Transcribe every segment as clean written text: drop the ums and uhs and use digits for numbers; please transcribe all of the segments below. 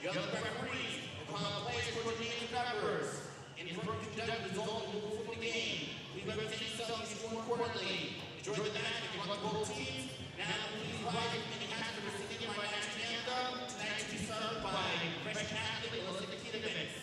The other referees will call out plays for the names of numbers. In order to conduct the result and move from the game, please represent yourself and score accordingly. Enjoy the match if you want both teams. Now, please rise and many hands for singing my national anthem. Tonight to be served by Fresh Catholic Elizabeth Kindermans.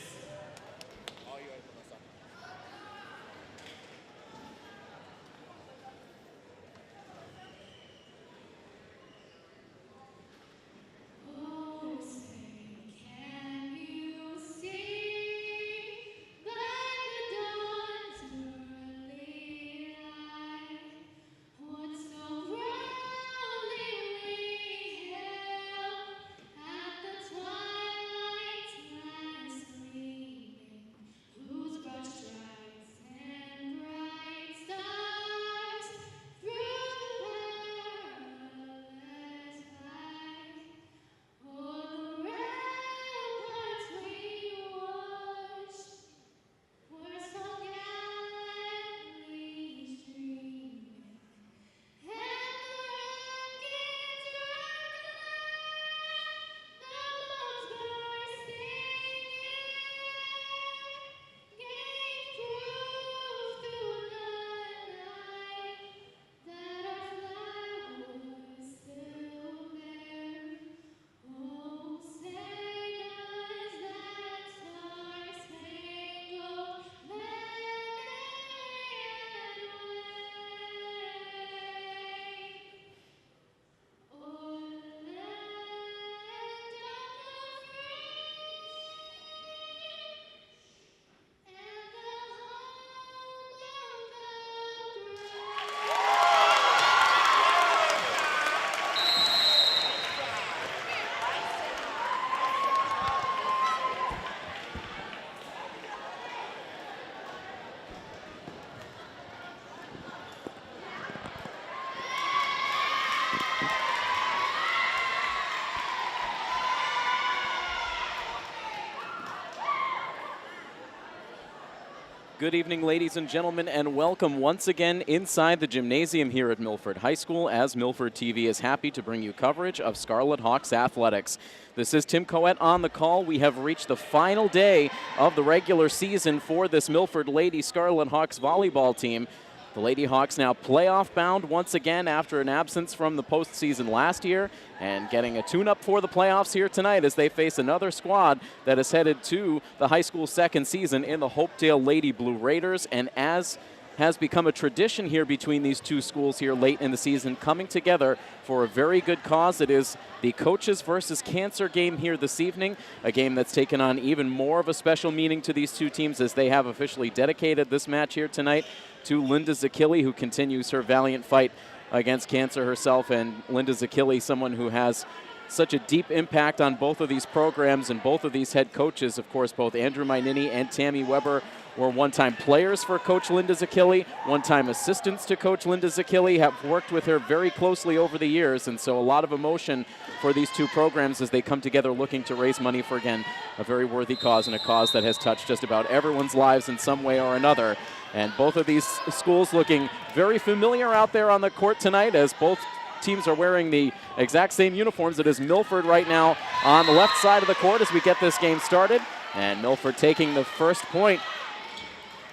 Good evening, ladies and gentlemen, and welcome once again inside the gymnasium here at Milford High School, as Milford TV is happy to bring you coverage of Scarlet Hawks athletics. This is Tim Coet on the call. We have reached the final day of the regular season for this Milford Lady Scarlet Hawks volleyball team. The Lady Hawks now playoff bound once again after an absence from the postseason last year, and getting a tune-up for the playoffs here tonight as they face another squad that is headed to the high school second season in the Hopedale Lady Blue Raiders. And as has become a tradition here between these two schools here late in the season, coming together for a very good cause. It is the Coaches versus Cancer game here this evening, a game that's taken on even more of a special meaning to these two teams as they have officially dedicated this match here tonight to Linda Zakili, who continues her valiant fight against cancer herself. And Linda Zakili, someone who has such a deep impact on both of these programs and both of these head coaches. Of course, both Andrew Mainini and Tammy Weber were one-time players for Coach Linda Zakili, one-time assistants to Coach Linda Zakili, have worked with her very closely over the years, and so a lot of emotion for these two programs as they come together looking to raise money for, again, a very worthy cause, and a cause that has touched just about everyone's lives in some way or another. And both of these schools looking very familiar out there on the court tonight, as both teams are wearing the exact same uniforms. It is Milford right now on the left side of the court as we get this game started, and Milford taking the first point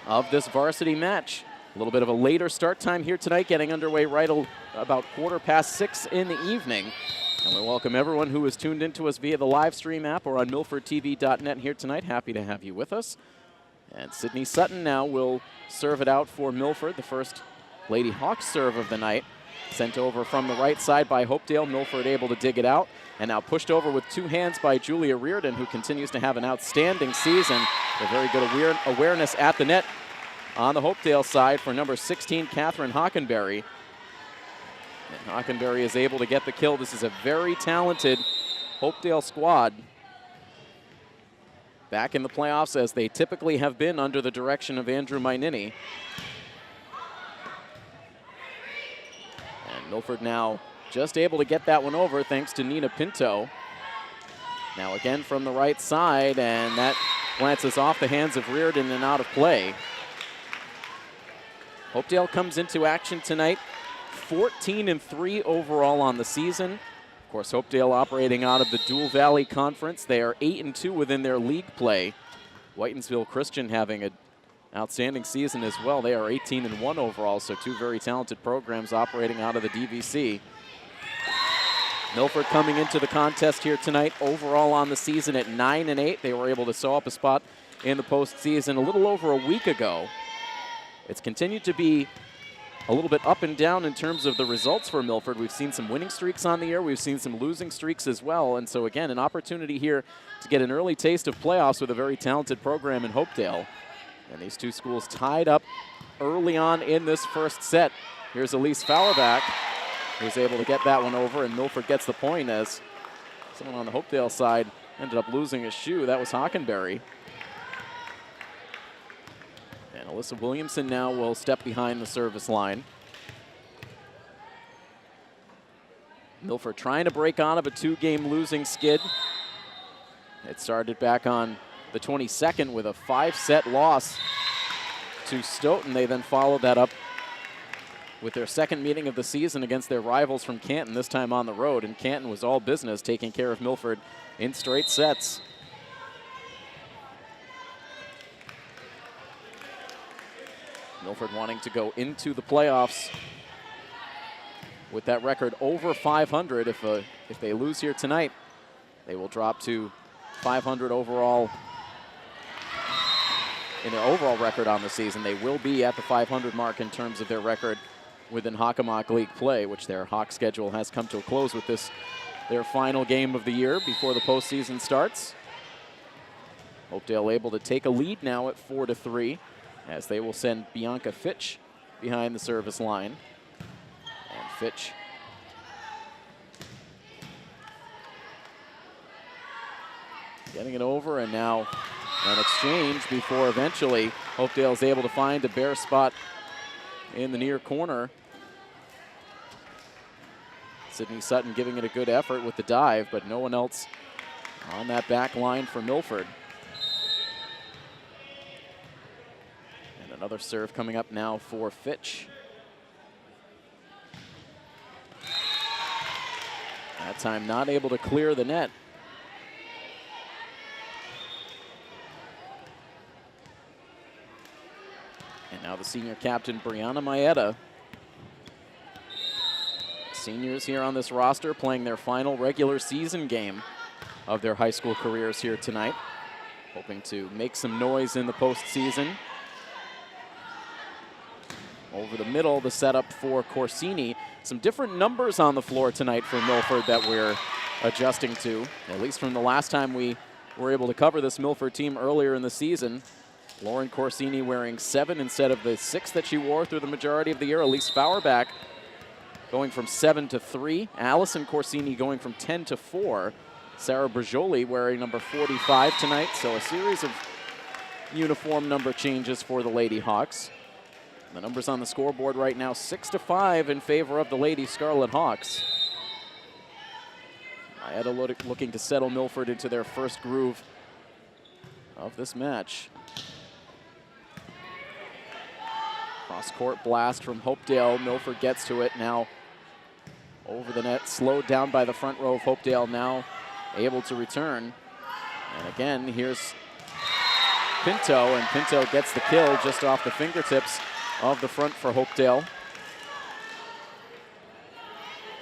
of this varsity match. A little bit of a later start time here tonight, getting underway right about 6:15 in the evening. And we welcome everyone who is tuned into us via the live stream app or on milfordtv.net here tonight. Happy to have you with us. And Sydney Sutton now will serve it out for Milford, the first Lady Hawks serve of the night. Sent over from the right side by Hopedale. Milford able to dig it out. And now pushed over with two hands by Julia Reardon, who continues to have an outstanding season. A very good awareness at the net on the Hopedale side for number 16, Catherine Hockenberry. And Hockenberry is able to get the kill. This is a very talented Hopedale squad, back in the playoffs as they typically have been under the direction of Andrew Mainini. And Milford now just able to get that one over thanks to Nina Pinto. Now again from the right side, and that glances off the hands of Reardon and out of play. Hopedale comes into action tonight 14-3 overall on the season. Of course, Hopedale operating out of the Dual Valley Conference. They are 8-2 within their league play. Whitensville Christian having an outstanding season as well. They are 18-1 overall, so two very talented programs operating out of the DVC. Milford coming into the contest here tonight, overall on the season at 9-8. They were able to sew up a spot in the postseason a little over a week ago. It's continued to be a little bit up and down in terms of the results for Milford. We've seen some winning streaks on the year. We've seen some losing streaks as well. And so, again, an opportunity here to get an early taste of playoffs with a very talented program in Hopedale. And these two schools tied up early on in this first set. Here's Elise Fauerbach, who's able to get that one over, and Milford gets the point as someone on the Hopedale side ended up losing a shoe. That was Hockenberry. And Alyssa Williamson now will step behind the service line. Milford trying to break out of a two-game losing skid. It started back on the 22nd with a 5-set loss to Stoughton. They then followed that up with their second meeting of the season against their rivals from Canton, this time on the road. And Canton was all business, taking care of Milford in straight sets. Milford wanting to go into the playoffs with that record over 500. If they lose here tonight, they will drop to 500 overall in their overall record on the season. They will be at the 500 mark in terms of their record within Hockomock League play, which their Hawk schedule has come to a close with this, their final game of the year before the postseason starts. Hopedale able to take a lead now at 4-3. As they will send Bianca Fitch behind the service line. And Fitch getting it over, and now an exchange before eventually Hopedale is able to find a bare spot in the near corner. Sydney Sutton giving it a good effort with the dive, but no one else on that back line for Milford. Another serve coming up now for Fitch. That time not able to clear the net. And now the senior captain, Brianna Maeda. Seniors here on this roster playing their final regular season game of their high school careers here tonight. Hoping to make some noise in the postseason. Over the middle, the setup for Corsini. Some different numbers on the floor tonight for Milford that we're adjusting to, at least from the last time we were able to cover this Milford team earlier in the season. Lauren Corsini wearing 7 instead of the 6 that she wore through the majority of the year. Elise Fauerbach going from 7 to 3. Allison Corsini going from 10 to 4. Sarah Brajoli wearing number 45 tonight. So a series of uniform number changes for the Lady Hawks. The numbers on the scoreboard right now, 6-5 in favor of the Lady Scarlet Hawks. Maeda looking to settle Milford into their first groove of this match. Cross-court blast from Hopedale. Milford gets to it now over the net, slowed down by the front row of Hopedale, now able to return. And again, here's Pinto, and Pinto gets the kill just off the fingertips of the front for Hopedale.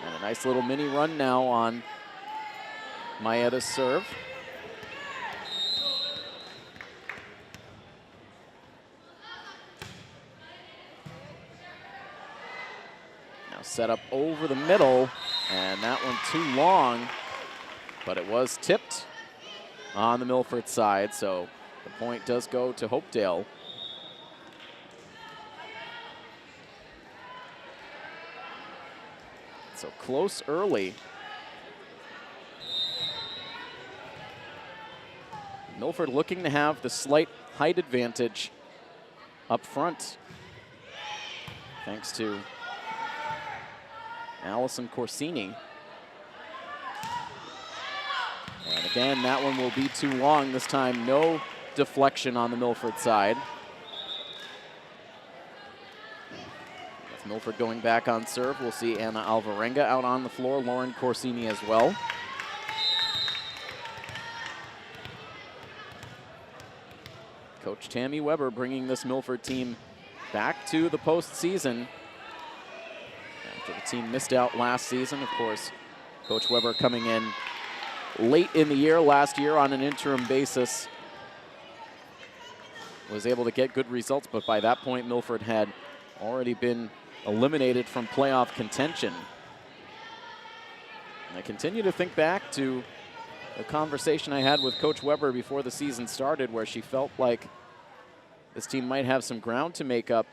And a nice little mini run now on Maeda's serve. Now set up over the middle, and that one too long, but it was tipped on the Milford side, so the point does go to Hopedale. So close early. Milford looking to have the slight height advantage up front, thanks to Allison Corsini. And again, that one will be too long. This time, no deflection on the Milford side. With Milford going back on serve. We'll see Anna Alvarenga out on the floor, Lauren Corsini as well. Coach Tammy Weber bringing this Milford team back to the postseason after the team missed out last season. Of course, Coach Weber coming in late in the year last year on an interim basis. Was able to get good results, but by that point, Milford had already been eliminated from playoff contention. And I continue to think back to a conversation I had with Coach Weber before the season started, where she felt like this team might have some ground to make up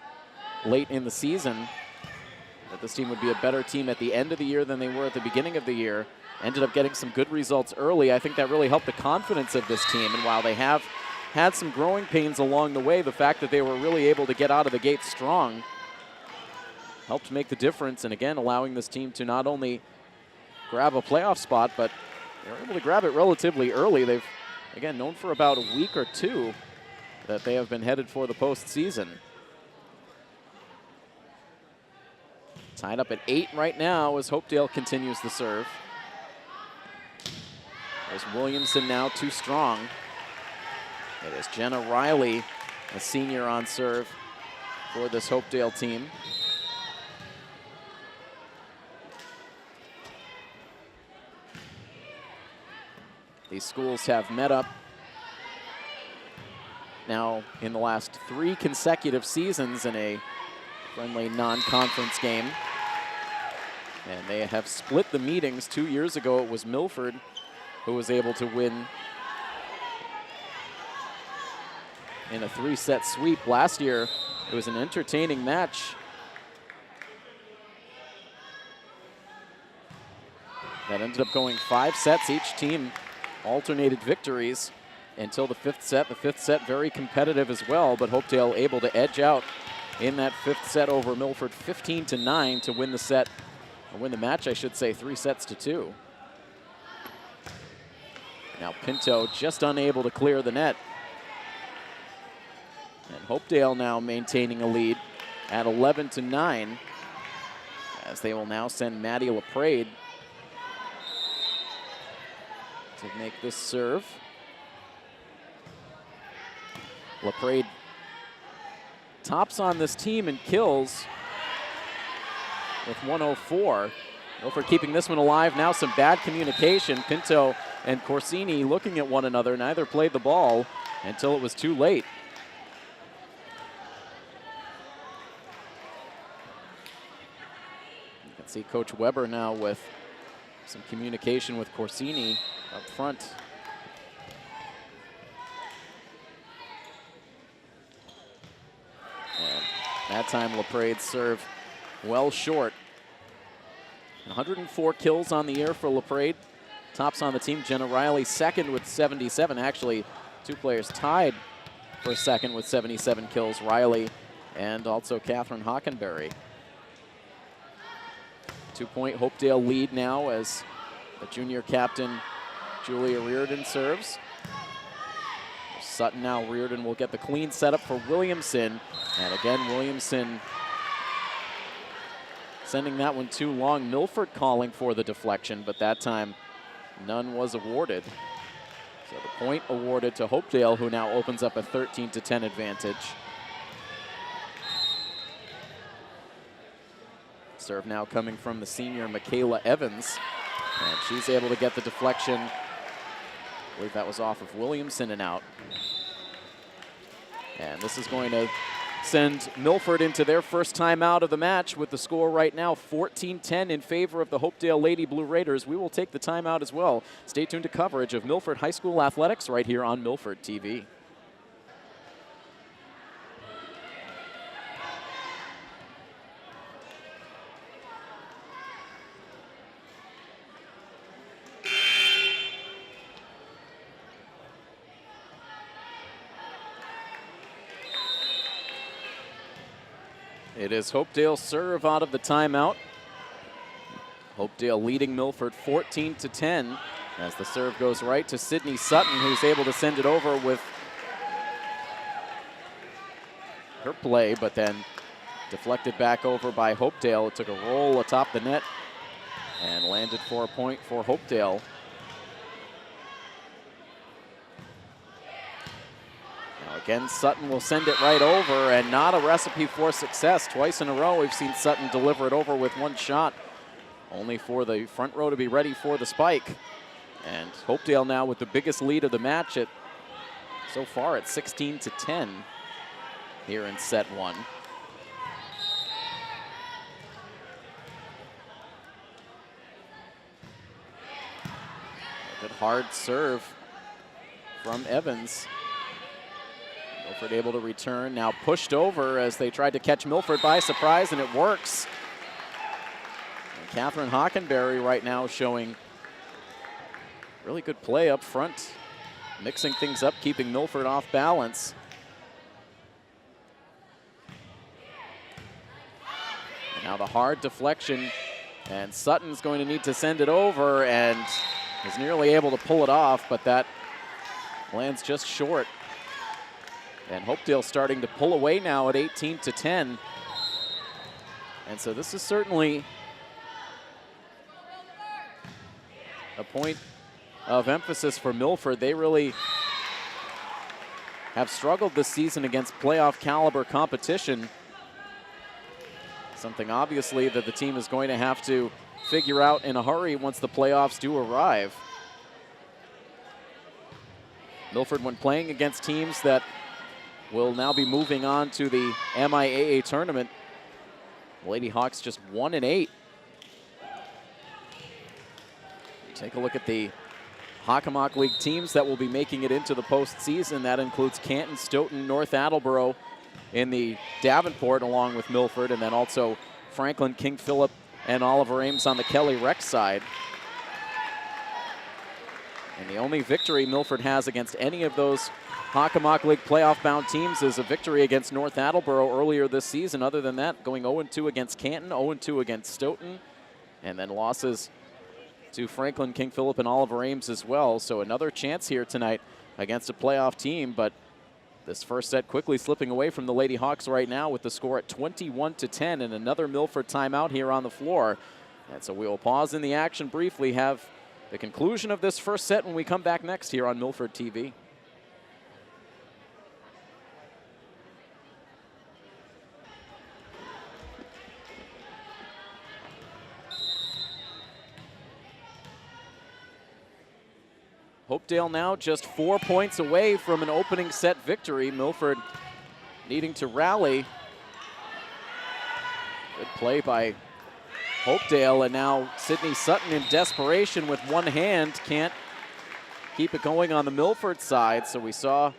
late in the season, that this team would be a better team at the end of the year than they were at the beginning of the year. Ended up getting some good results early. I think that really helped the confidence of this team, and while they have had some growing pains along the way, the fact that they were really able to get out of the gate strong helped make the difference, and again, allowing this team to not only grab a playoff spot, but they were able to grab it relatively early. They've, again, known for about a week or two that they have been headed for the postseason. Tied up at 8 right now as Hopedale continues the serve. There's Williamson now too strong. It is Jenna Riley, a senior on serve for this Hopedale team. These schools have met up now in the last 3 consecutive seasons in a friendly non-conference game. And they have split the meetings. 2 years ago, it was Milford who was able to win in a 3-set sweep. Last year, it was an entertaining match that ended up going 5 sets. Each team alternated victories until the 5th set. The 5th set very competitive as well, but Hopedale able to edge out in that 5th set over Milford 15-9 to win the set, or win the match, I should say, 3-2. Now Pinto just unable to clear the net. And Hopedale now maintaining a lead at 11-9, as they will now send Maddie LaPrade to make this serve. LaPrade tops on this team and kills with 104. Milford keeping this one alive. Now some bad communication. Pinto and Corsini looking at one another. Neither played the ball until it was too late. You can see Coach Weber now with some communication with Corsini up front. And that time LaPrade's serve well short. 104 kills on the year for LaPrade. Tops on the team. Jenna Riley second with 77. Actually, 2 players tied for second with 77 kills. Riley and also Catherine Hockenberry. 2-point Hopedale lead now as the junior captain Julia Reardon serves. Sutton now. Reardon will get the clean setup for Williamson. And again, Williamson sending that one too long. Milford calling for the deflection, but that time none was awarded. So the point awarded to Hopedale, who now opens up a 13-10 advantage. Serve now coming from the senior Michaela Evans, and she's able to get the deflection. I believe that was off of Williamson and out. And this is going to send Milford into their first timeout of the match, with the score right now 14-10 in favor of the Hopedale Lady Blue Raiders. We will take the timeout as well. Stay tuned to coverage of Milford High School athletics right here on Milford TV. It is Hopedale's serve out of the timeout. Hopedale leading Milford 14-10 as the serve goes right to Sydney Sutton, who's able to send it over with her play, but then Deflected back over by Hopedale. It took a roll atop the net and landed for a point for Hopedale. Now again, Sutton will send it right over, and not a recipe for success. Twice in a row we've seen Sutton deliver it over with one shot, only for the front row to be ready for the spike. And Hopedale now with the biggest lead of the match so far at 16-10 here in set one. A good hard serve from Evans. Milford able to return, now pushed over as they tried to catch Milford by surprise, and it works. And Catherine Hockenberry right now showing really good play up front, mixing things up, keeping Milford off balance. And now the hard deflection, and Sutton's going to need to send it over, and is nearly able to pull it off, but that lands just short. And Hopedale starting to pull away now at 18-10. And so this is certainly a point of emphasis for Milford. They really have struggled this season against playoff caliber competition. Something obviously that the team is going to have to figure out in a hurry once the playoffs do arrive. Milford, when playing against teams that will now be moving on to the MIAA tournament, Lady Hawks just 1-8. Take a look at the Hockomock League teams that will be making it into the postseason. That includes Canton, Stoughton, North Attleboro in the Davenport along with Milford, and then also Franklin, King Philip, and Oliver Ames on the Kelly Rec side. And the only victory Milford has against any of those Hockomock League playoff-bound teams is a victory against North Attleboro earlier this season. Other than that, going 0-2 against Canton, 0-2 against Stoughton, and then losses to Franklin, King Philip, and Oliver Ames as well. So another chance here tonight against a playoff team, but this first set quickly slipping away from the Lady Hawks right now with the score at 21-10, and another Milford timeout here on the floor. And so we will pause in the action briefly, have the conclusion of this first set when we come back next here on Milford TV. Hopedale now just 4 points away from an opening set victory. Milford needing to rally. Good play by Hopedale, and now Sydney Sutton in desperation with one hand can't keep it going on the Milford side. So we saw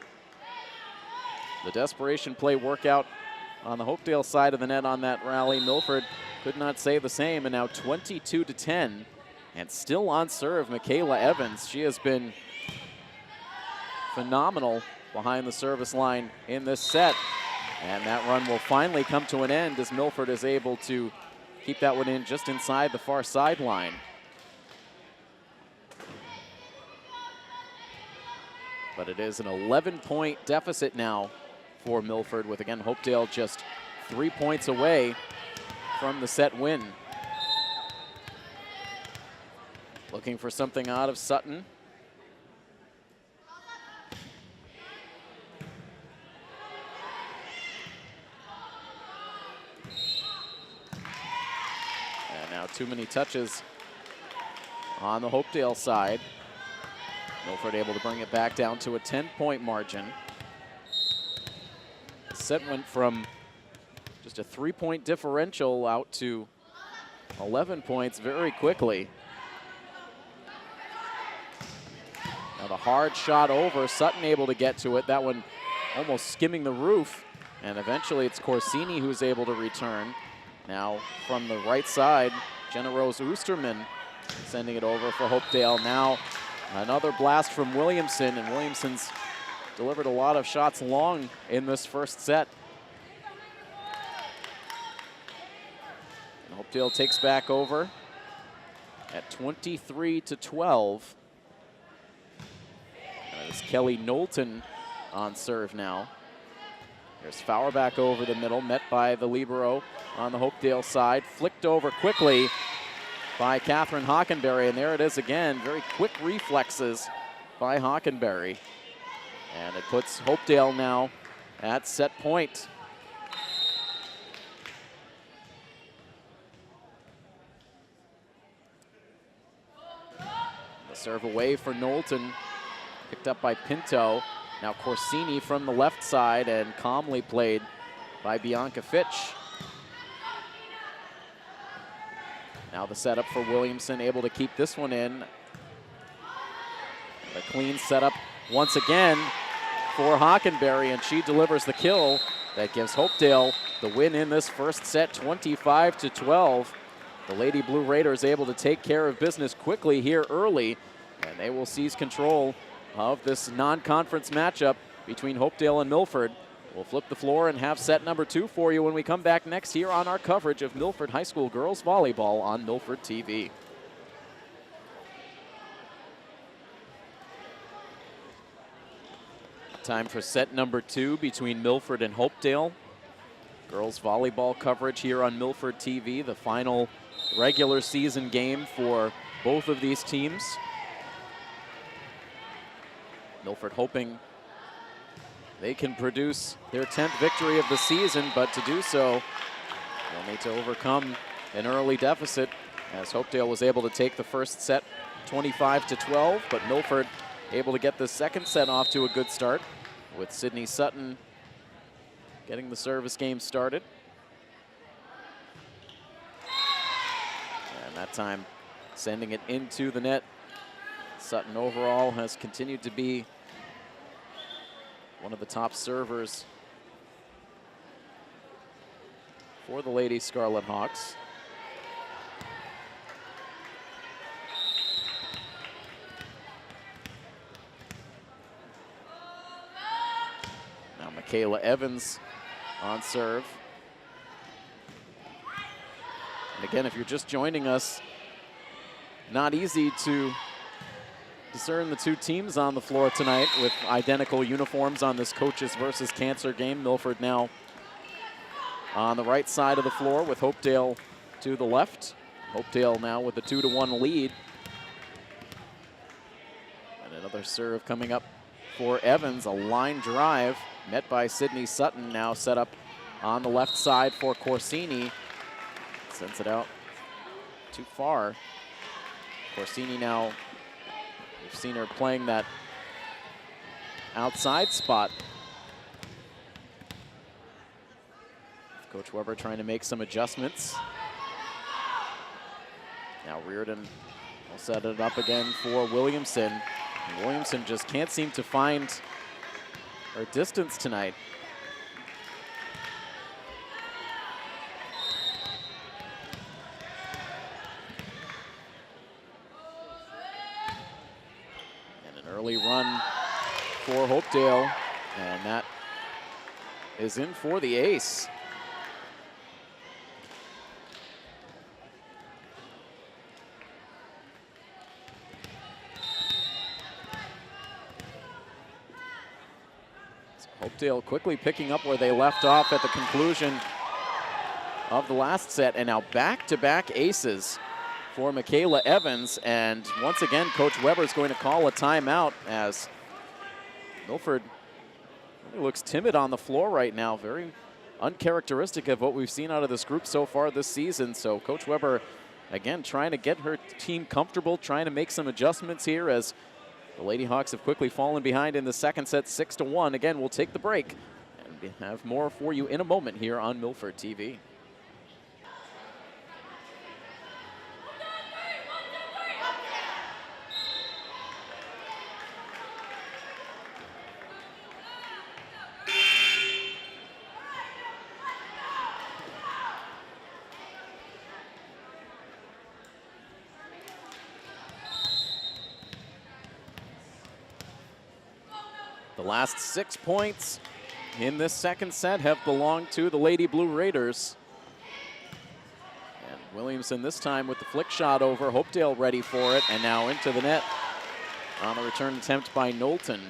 the desperation play work out on the Hopedale side of the net on that rally. Milford could not say the same, and now 22-10. And still on serve, Michaela Evans. She has been phenomenal behind the service line in this set. And that run will finally come to an end as Milford is able to keep that one in just inside the far sideline. But it is an 11-point deficit now for Milford, with, again, Hopedale just 3 points away from the set win. Looking for something out of Sutton. And now too many touches on the Hopedale side. Milford able to bring it back down to a 10-point margin. The set went from just a 3-point differential out to 11 points very quickly. Now the hard shot over, Sutton able to get to it. That one almost skimming the roof. And eventually it's Corsini who's able to return. Now from the right side, Jenna Rose Oosterman sending it over for Hopedale. Now another blast from Williamson, and Williamson's delivered a lot of shots long in this first set. And Hopedale takes back over at 23-12. It's Kelly Knowlton on serve now. There's Fauerbach over the middle, met by the libero on the Hopedale side. Flicked over quickly by Catherine Hockenberry, and there it is again. Very quick reflexes by Hockenberry. And it puts Hopedale now at set point. The serve away for Knowlton, picked up by Pinto. Now Corsini from the left side, and calmly played by Bianca Fitch. Now the setup for Williamson, able to keep this one in. The clean setup once again for Hockenberry, and she delivers the kill that gives Hopedale the win in this first set, 25-12. The Lady Blue Raiders able to take care of business quickly here early, and they will seize control of this non-conference matchup between Hopedale and Milford. We'll flip the floor and have set number 2 for you when we come back next here on our coverage of Milford High School girls volleyball on Milford TV. Time for set number 2 between Milford and Hopedale. Girls volleyball coverage here on Milford TV, the final regular season game for both of these teams. Milford hoping they can produce their 10th victory of the season, but to do so, they'll need to overcome an early deficit, as Hopedale was able to take the first set 25-12, but Milford able to get the second set off to a good start, with Sydney Sutton getting the service game started. And that time sending it into the net. Sutton overall has continued to be one of the top servers for the Lady Scarlet Hawks. Now Michaela Evans on serve. And again, if you're just joining us, not easy to discern the two teams on the floor tonight with identical uniforms on this coaches versus cancer game. Milford now on the right side of the floor with Hopedale to the left. Hopedale now with a 2-1 lead. And another serve coming up for Evans, a line drive met by Sydney Sutton, now set up on the left side for Corsini. Sends it out too far. Corsini now, we've seen her playing that outside spot. Coach Weber trying to make some adjustments. Now Reardon will set it up again for Williamson. And Williamson just can't seem to find her distance tonight. Early run for Hopedale, and that is in for the ace. So Hopedale quickly picking up where they left off at the conclusion of the last set, and now back-to-back aces for Michaela Evans, and once again Coach Weber is going to call a timeout as Milford really looks timid on the floor right now. Very uncharacteristic of what we've seen out of this group so far this season. So Coach Weber again trying to get her team comfortable, trying to make some adjustments here as the Lady Hawks have quickly fallen behind in the second set 6-1. Again, we'll take the break and we have more for you in a moment here on Milford TV. The last 6 points in this second set have belonged to the Lady Blue Raiders. And Williamson this time with the flick shot over. Hopedale ready for it, and now into the net on the return attempt by Knowlton.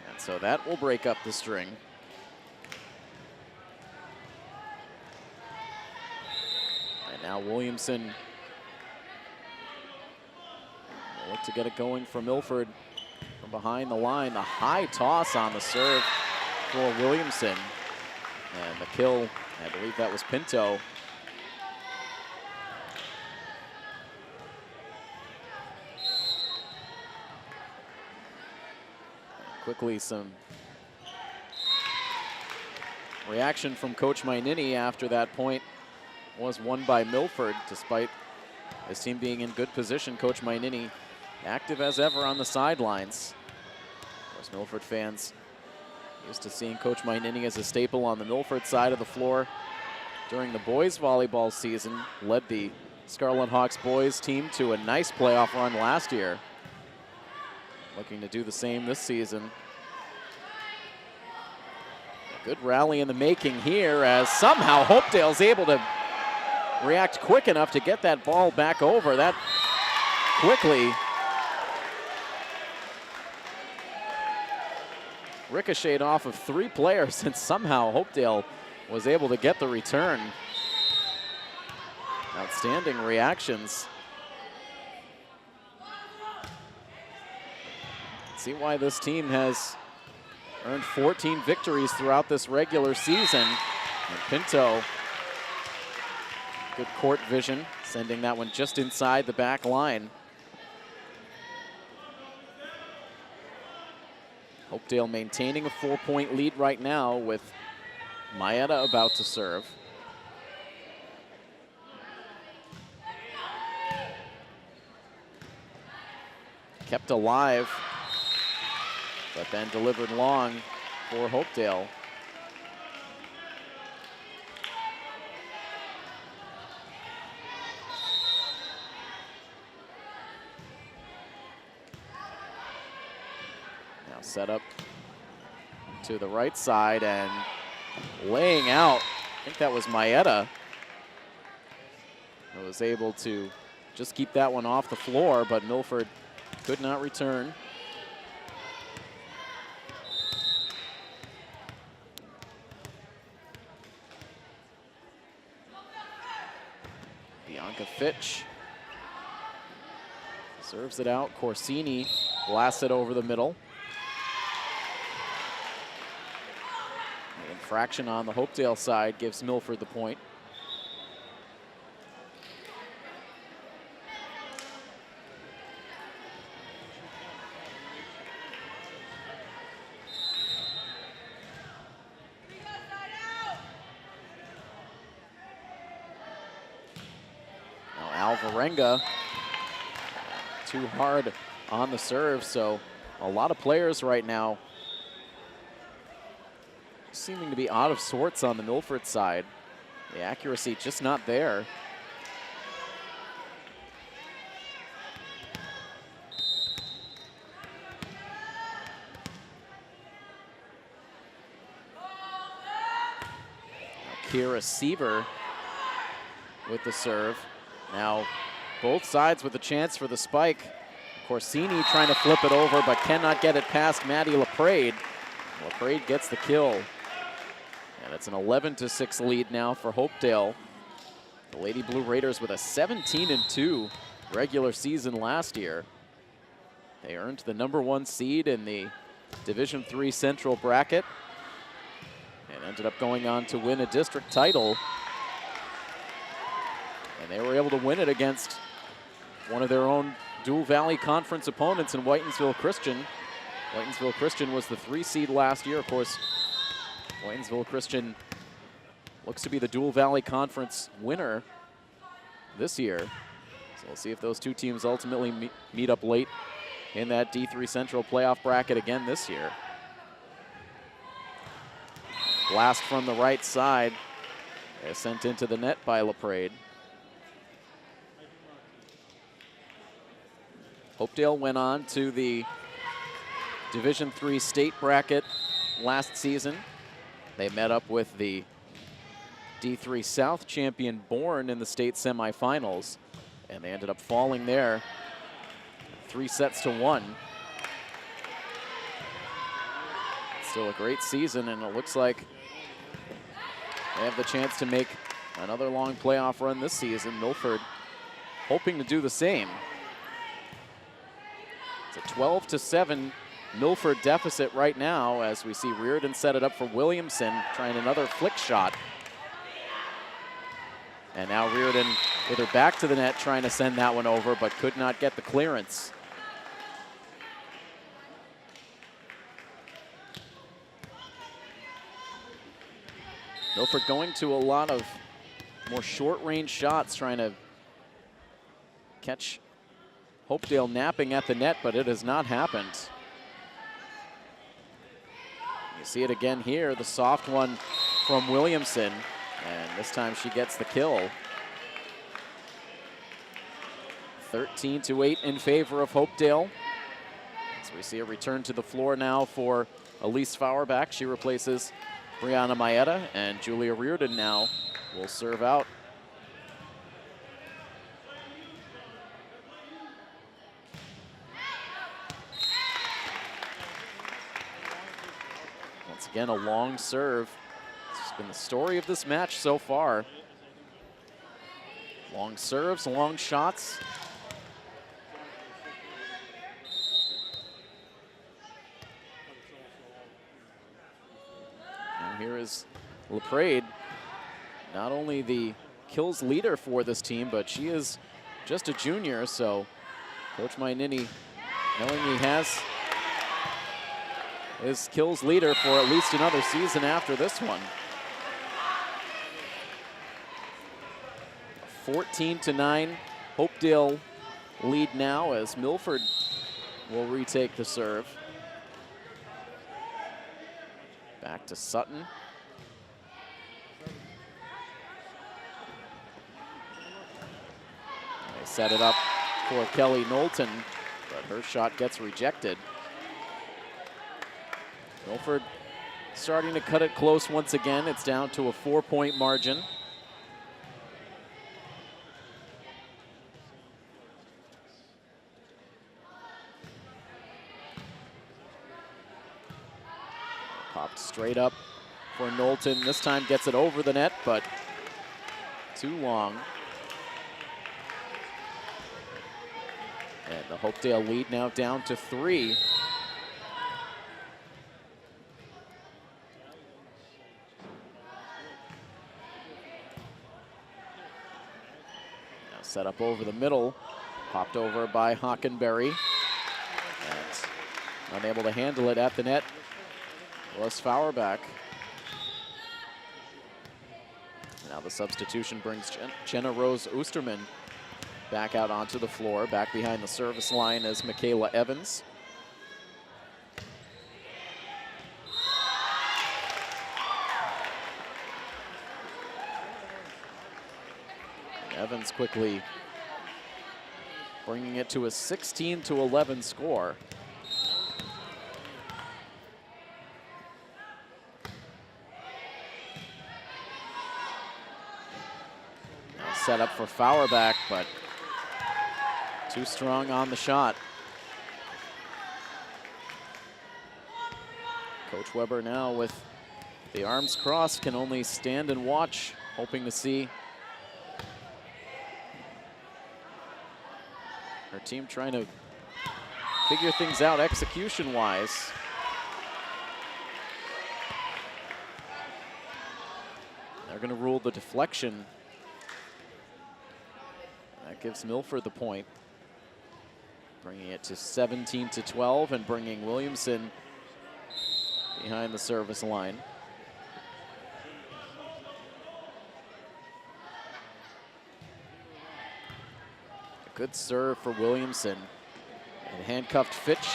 And so that will break up the string. Now Williamson will look to get it going for Milford from behind the line. The high toss on the serve for Williamson. And the kill, I believe that was Pinto. Quickly, some reaction from Coach Mainini after that point was won by Milford. Despite his team being in good position, Coach Mainini active as ever on the sidelines. Of course, Milford fans used to seeing Coach Mainini as a staple on the Milford side of the floor during the boys volleyball season. Led the Scarlet Hawks boys team to a nice playoff run last year. Looking to do the same this season. A good rally in the making here as somehow Hopedale's able to react quick enough to get that ball back over. That quickly ricocheted off of 3 players, and somehow Hopedale was able to get the return. Outstanding reactions. See why this team has earned 14 victories throughout this regular season. And Pinto, good court vision, sending that one just inside the back line. Hopedale maintaining a 4-point lead right now with Maeda about to serve. Kept alive, but then delivered long for Hopedale. Now set up to the right side and laying out. I think that was Maeda who was able to just keep that one off the floor, but Milford could not return. Bianca Fitch serves it out. Corsini blasts it over the middle. The infraction on the Hopedale side gives Milford the point. Alvarenga too hard on the serve, so a lot of players right now seeming to be out of sorts on the Milford side. The accuracy just not there. Kira Siever with the serve. Now, both sides with a chance for the spike. Corsini trying to flip it over, but cannot get it past Maddie LaPrade. LaPrade gets the kill. And it's an 11-6 lead now for Hopedale. The Lady Blue Raiders with a 17-2 regular season last year. They earned the #1 seed in the Division III Central bracket and ended up going on to win a district title. And they were able to win it against one of their own Dual Valley Conference opponents in Whitensville Christian. Whitensville Christian was the 3 seed last year. Of course, Whitensville Christian looks to be the Dual Valley Conference winner this year. So we'll see if those two teams ultimately meet up late in that D3 Central playoff bracket again this year. Blast from the right side. They're sent into the net by LaPrade. Hopedale went on to the Division III state bracket last season. They met up with the D3 South champion Bourne in the state semifinals, and they ended up falling there 3-1. Still a great season, and it looks like they have the chance to make Another long playoff run this season. Milford hoping to do the same. It's a 12-7 Milford deficit right now as we see Reardon set it up for Williamson, trying another flick shot. And now Reardon with her back to the net, trying to send that one over, but could not get the clearance. Milford going to a lot of more short-range shots, trying to catch Hopedale napping at the net, but it has not happened. You see it again here, the soft one from Williamson, and this time she gets the kill. 13-8 in favor of Hopedale. So we see a return to the floor now for Elise Fauerbach. She replaces Brianna Maeda, and Julia Reardon now will serve out. Once again, a long serve. It's been the story of this match so far. Long serves, long shots. And here is LaPrade, not only the kills leader for this team, but she is just a junior, so Coach Mainini, knowing he has his kills leader for at least another season after this one. 14-9, Hopedale lead now as Milford will retake the serve. Back to Sutton. They set it up for Kelly Knowlton, but her shot gets rejected. Milford starting to cut it close once again. It's down to a 4-point margin. Popped straight up for Knowlton. This time gets it over the net, but too long. And the Hopedale lead now down to 3. Now set up over the middle, popped over by Hockenberry. And unable to handle it at the net was Fauerbach. Now the substitution brings Jenna Rose Oosterman back out onto the floor. Back behind the service line is Michaela Evans. Evans quickly bringing it to a 16-11 score. Now set up for Fauerbach, but too strong on the shot. Coach Weber now with the arms crossed can only stand and watch, hoping to see her team trying to figure things out execution-wise. They're going to rule the deflection. That gives Milford the point, bringing it to 17-12 and bringing Williamson behind the service line. A good serve for Williamson. And handcuffed Fitch.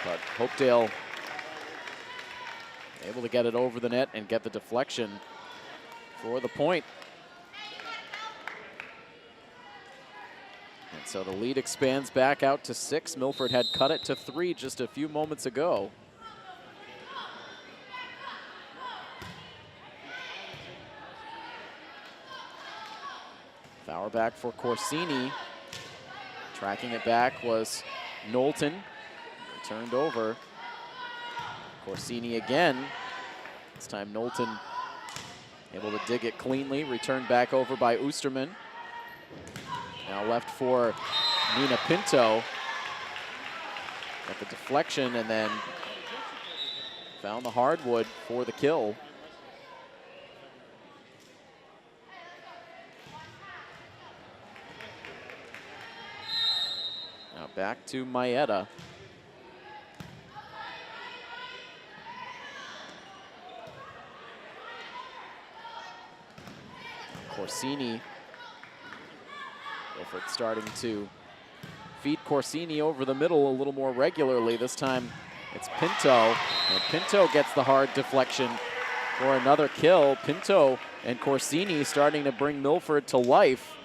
But Hopedale able to get it over the net and get the deflection for the point. And so the lead expands back out to 6. Milford had cut it to 3 just a few moments ago. Fauerbach for Corsini. Tracking it back was Knowlton. Turned over. Corsini again. This time Knowlton Able to dig it cleanly, returned back over by Oosterman. Now left for Nina Pinto. Got the deflection and then found the hardwood for the kill. Now back to Maeda. Corsini. Milford starting to feed Corsini over the middle a little more regularly. This time it's Pinto, and Pinto gets the hard deflection for another kill. Pinto and Corsini starting to bring Milford to life.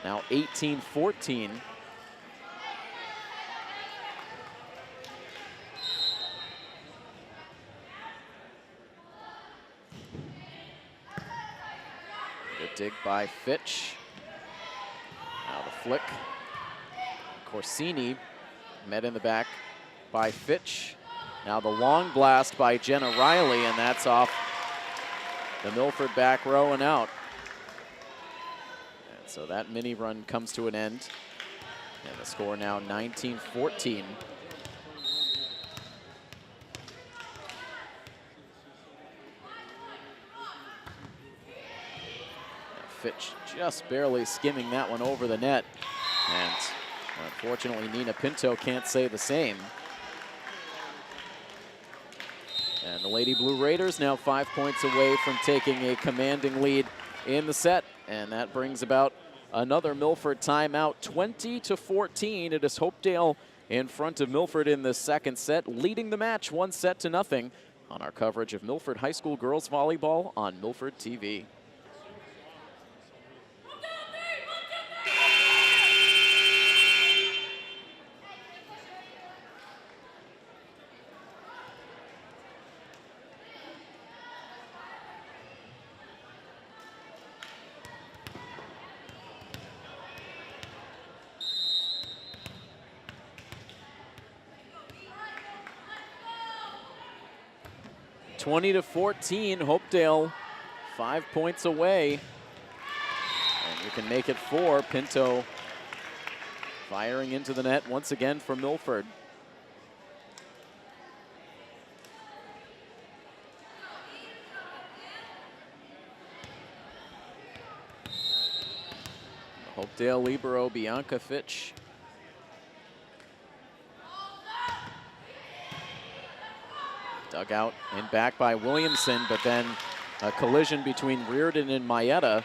Now 18-14. Good dig by Fitch. Now the flick. Corsini met in the back by Fitch. Now the long blast by Jenna Riley, and that's off the Milford back row and out. And so that mini run comes to an end. And the score now 19-14. Fitch just barely skimming that one over the net. And unfortunately, Nina Pinto can't say the same. And the Lady Blue Raiders now 5 points away from taking a commanding lead in the set. And that brings about another Milford timeout, 20-14. It is Hopedale in front of Milford in the second set, leading the match 1-0 on our coverage of Milford High School girls volleyball on Milford TV. Twenty to 14, Hopedale 5 points away. And you can make it 4. Pinto firing into the net once again for Milford. Hopedale libero Bianca Fitch. Dug out and back by Williamson, but then a collision between Reardon and Maeda. It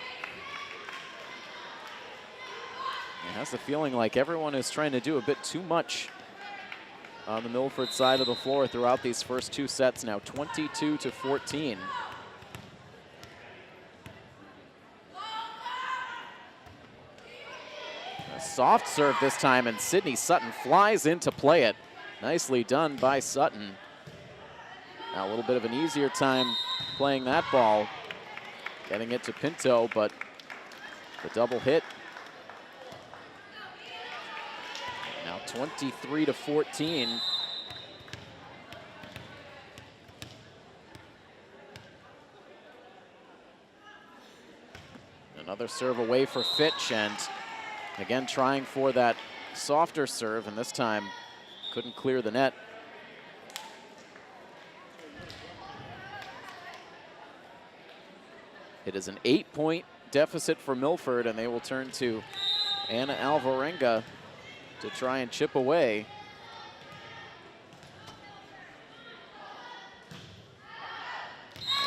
has the feeling like everyone is trying to do a bit too much on the Milford side of the floor throughout these first two sets, now 22-14. A soft serve this time, and Sydney Sutton flies in to play it. Nicely done by Sutton. Now a little bit of an easier time playing that ball, getting it to Pinto, but the double hit. Now 23-14. Another serve away for Fitch, and again trying for that softer serve, and this time couldn't clear the net. It is an 8-point deficit for Milford, and they will turn to Anna Alvarenga to try and chip away.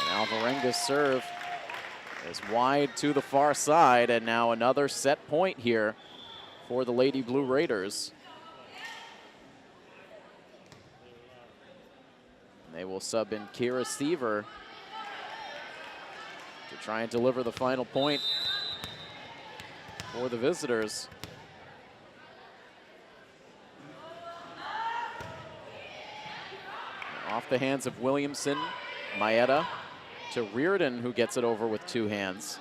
And Alvarenga's serve is wide to the far side, and now another set point here for the Lady Blue Raiders. And they will sub in Kira Seaver to try and deliver the final point for the visitors. Off the hands of Williamson, Maeda to Reardon, who gets it over with two hands.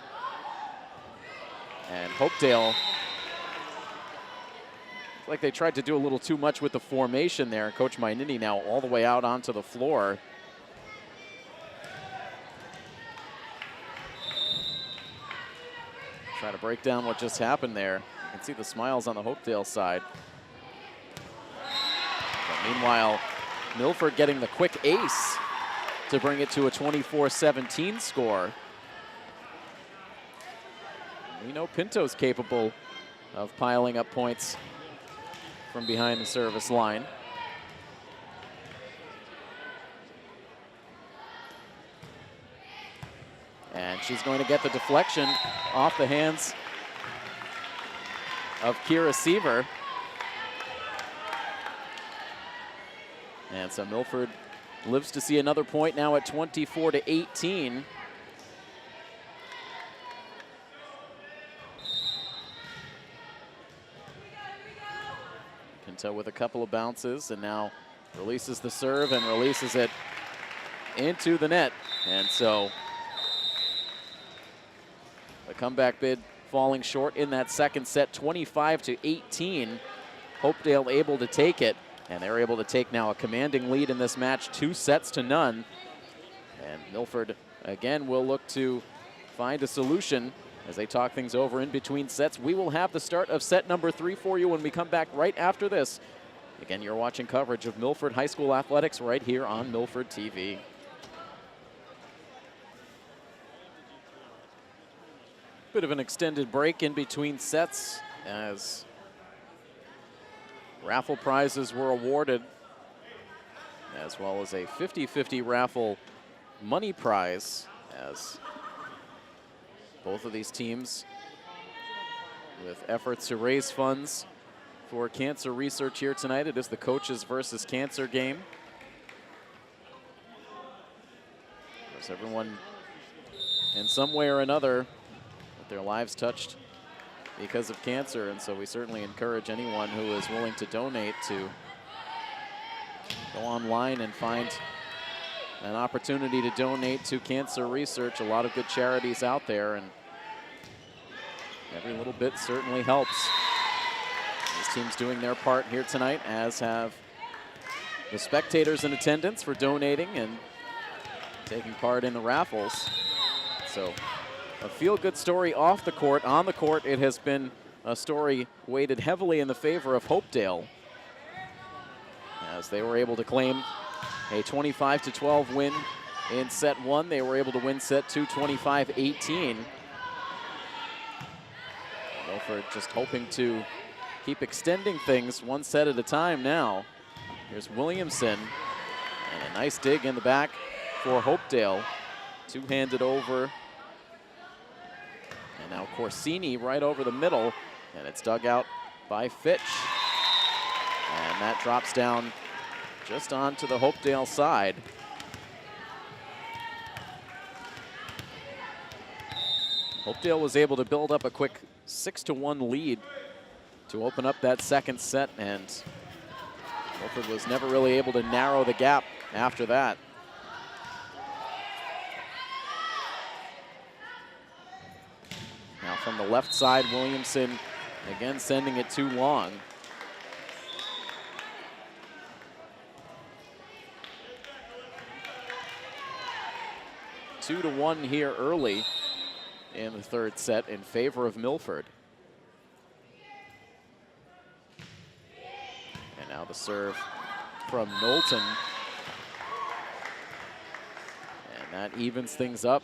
And Hopedale, like they tried to do a little too much with the formation there. Coach Mainini now all the way out onto the floor. to break down what just happened there. You can see the smiles on the Hopedale side. But meanwhile, Milford getting the quick ace to bring it to a 24-17 score. We know Pinto's capable of piling up points from behind the service line. And she's going to get the deflection off the hands of Kira Seaver. And so Milford lives to see another point now at 24-18. Pinto with a couple of bounces and now releases the serve and releases it into the net. And so the comeback bid falling short in that second set, 25-18. Hopedale able to take it, and they're able to take now a commanding lead in this match, 2-0. And Milford again will look to find a solution as they talk things over in between sets. We will have the start of set number 3 for you when we come back right after this. Again, you're watching coverage of Milford High School athletics right here on Milford TV. Bit of an extended break in between sets as raffle prizes were awarded, as well as a 50-50 raffle money prize, as both of these teams with efforts to raise funds for cancer research here tonight. It is the coaches versus cancer game. There's everyone in some way or another with their lives touched because of cancer, and so we certainly encourage anyone who is willing to donate to go online and find an opportunity to donate to cancer research. A lot of good charities out there, and every little bit certainly helps. These teams doing their part here tonight, as have the spectators in attendance for donating and taking part in the raffles. So a feel-good story off the court. On the court, it has been a story weighted heavily in the favor of Hopedale, as they were able to claim a 25-12 win in set 1. They were able to win set 2, 25-18. Milford just hoping to keep extending things one set at a time now. Here's Williamson, and a nice dig in the back for Hopedale. Two-handed over. And now Corsini right over the middle, and it's dug out by Fitch. And that drops down just onto the Hopedale side. Hopedale was able to build up a quick 6-1 lead to open up that second set, and Milford was never really able to narrow the gap after that. Now from the left side, Williamson again sending it too long. Two to one here early in the third set in favor of Milford. And now the serve from Knowlton. And that evens things up.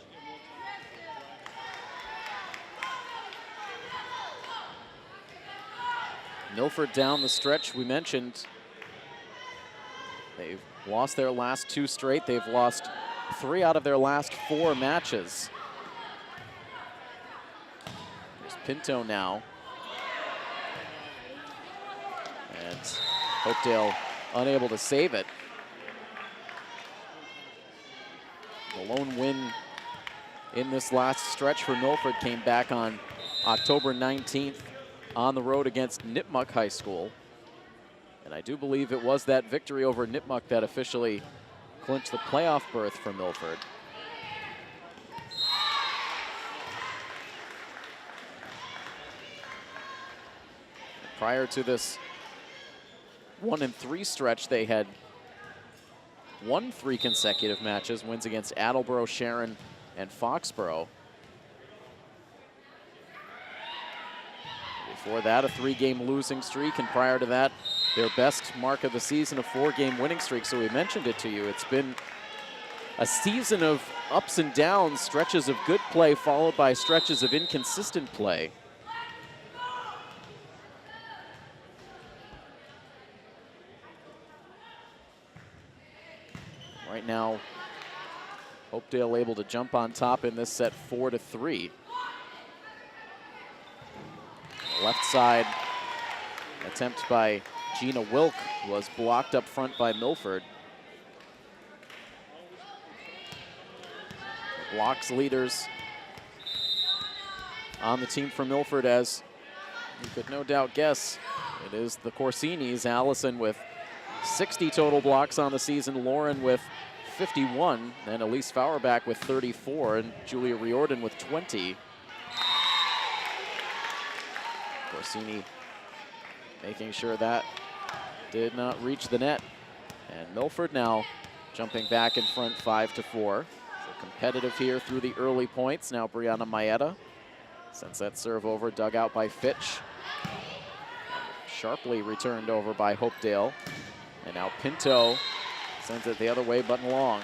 Milford down the stretch, we mentioned they've lost their last 2 straight. They've lost 3 out of their last 4 matches. There's Pinto now. And Hopedale unable to save it. The lone win in this last stretch for Milford came back on October 19th on the road against Nipmuc High School. And I do believe it was that victory over Nipmuc that officially clinched the playoff berth for Milford. Prior to this 1-3 stretch, they had won 3 consecutive matches, wins against Attleboro, Sharon, and Foxborough. Before that, a 3-game losing streak, and prior to that, their best mark of the season, a 4-game winning streak. So we mentioned it to you. It's been a season of ups and downs, stretches of good play followed by stretches of inconsistent play. Right now, Hopedale able to jump on top in this set 4-3. Left side attempt by Gina Wilk was blocked up front by Milford. The blocks leaders on the team for Milford, as you could no doubt guess, it is the Corsinis. Allison with 60 total blocks on the season, Lauren with 51, and Elise Fauerbach with 34, and Julia Riordan with 20. Corsini making sure that did not reach the net. And Milford now jumping back in front 5-4. So competitive here through the early points. Now Brianna Maeda sends that serve over, dug out by Fitch. Sharply returned over by Hopedale. And now Pinto sends it the other way, but long.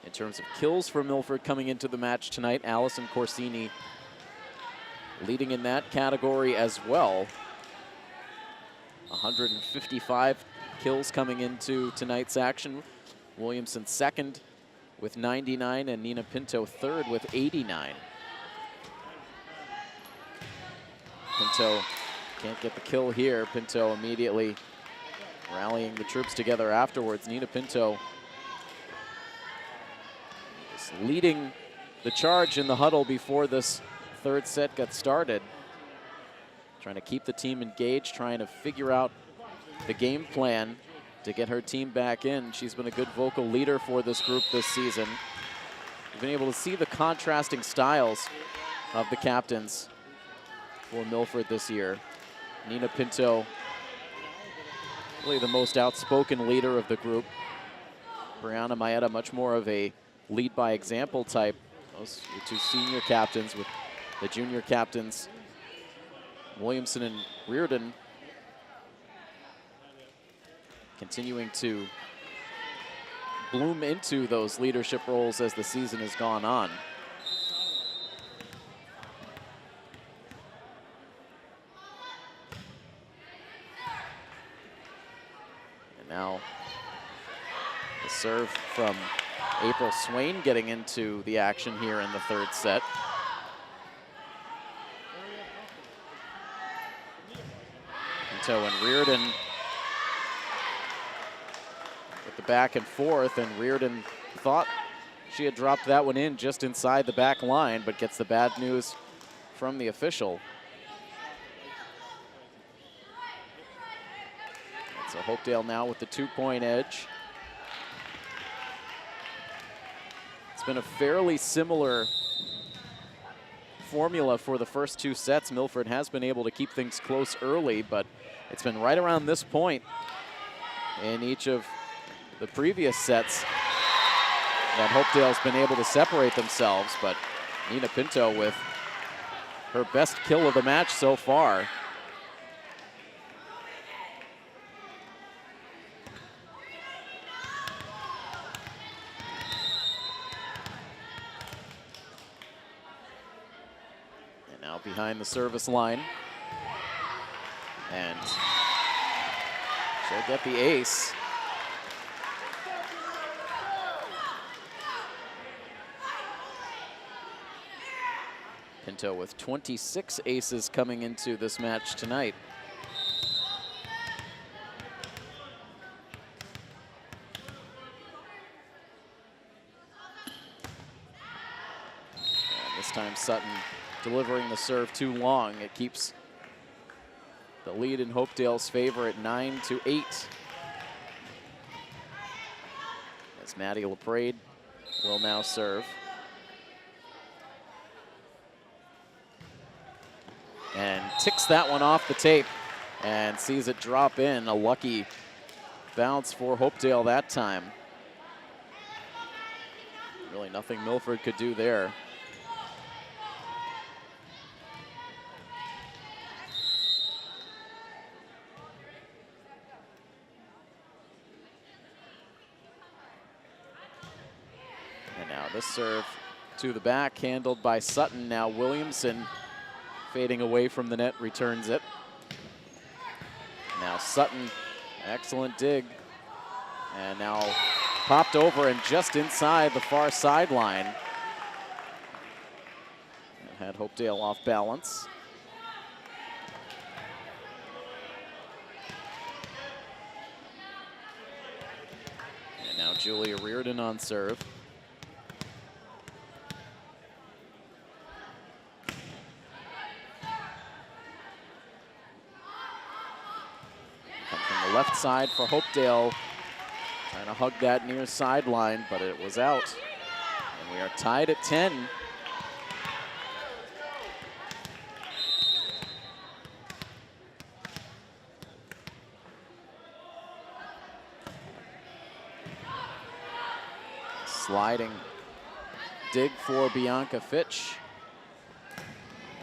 In terms of kills for Milford coming into the match tonight, Allison Corsini leading in that category as well. 155 kills coming into tonight's action. Williamson second with 99, and Nina Pinto third with 89. Pinto can't get the kill here. Pinto immediately rallying the troops together afterwards. Nina Pinto is leading the charge in the huddle before this third set got started. Trying to keep the team engaged, trying to figure out the game plan to get her team back in. She's been a good vocal leader for this group this season. We've been able to see the contrasting styles of the captains for Milford this year. Nina Pinto, really the most outspoken leader of the group. Brianna Maeda, much more of a lead by example type. Those are the two senior captains, with the junior captains, Williamson and Riordan, continuing to bloom into those leadership roles as the season has gone on. And now the serve from April Swain getting into the action here in the third set. Pinto and Riordan with the back and forth, and Riordan thought she had dropped that one in just inside the back line, but gets the bad news from the official. And so Hopedale now with the 2-point edge. It's been a fairly similar formula for the first two sets. Milford has been able to keep things close early, but it's been right around this point in each of the previous sets that Hopedale's been able to separate themselves. But Nina Pinto with her best kill of the match so far. And now behind the service line. And she'll get the ace. Pinto with 26 aces coming into this match tonight. And this time Sutton delivering the serve too long. It keeps the lead in Hopedale's favor at 9-8. As Maddie LaPrade will now serve. And ticks that one off the tape and sees it drop in. A lucky bounce for Hopedale that time. Really nothing Milford could do there. And now this serve to the back, handled by Sutton. Now Williamson, fading away from the net, returns it. Now Sutton, excellent dig. And now popped over and just inside the far sideline. Had Hopedale off balance. And now Julia Reardon on serve. Come from the left side for Hopedale. Trying to hug that near sideline, but it was out. And we are tied at 10. Sliding dig for Bianca Fitch.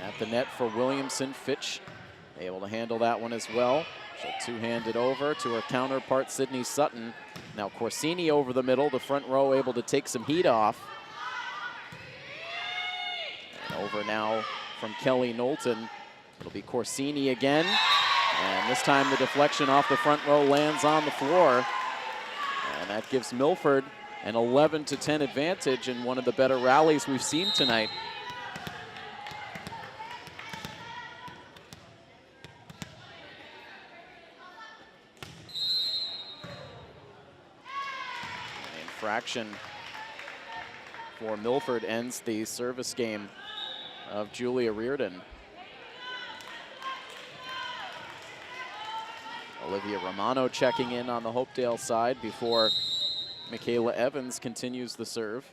At the net for Williamson. Fitch able to handle that one as well. She'll two-hand it over to her counterpart, Sydney Sutton. Now Corsini over the middle, the front row able to take some heat off. And over now from Kelly Knowlton. It'll be Corsini again. And this time the deflection off the front row lands on the floor. And that gives Milford an 11-10 advantage in one of the better rallies we've seen tonight. Infraction for Milford ends the service game of Julia Reardon. Olivia Romano checking in on the Hopedale side before Michaela Evans continues the serve.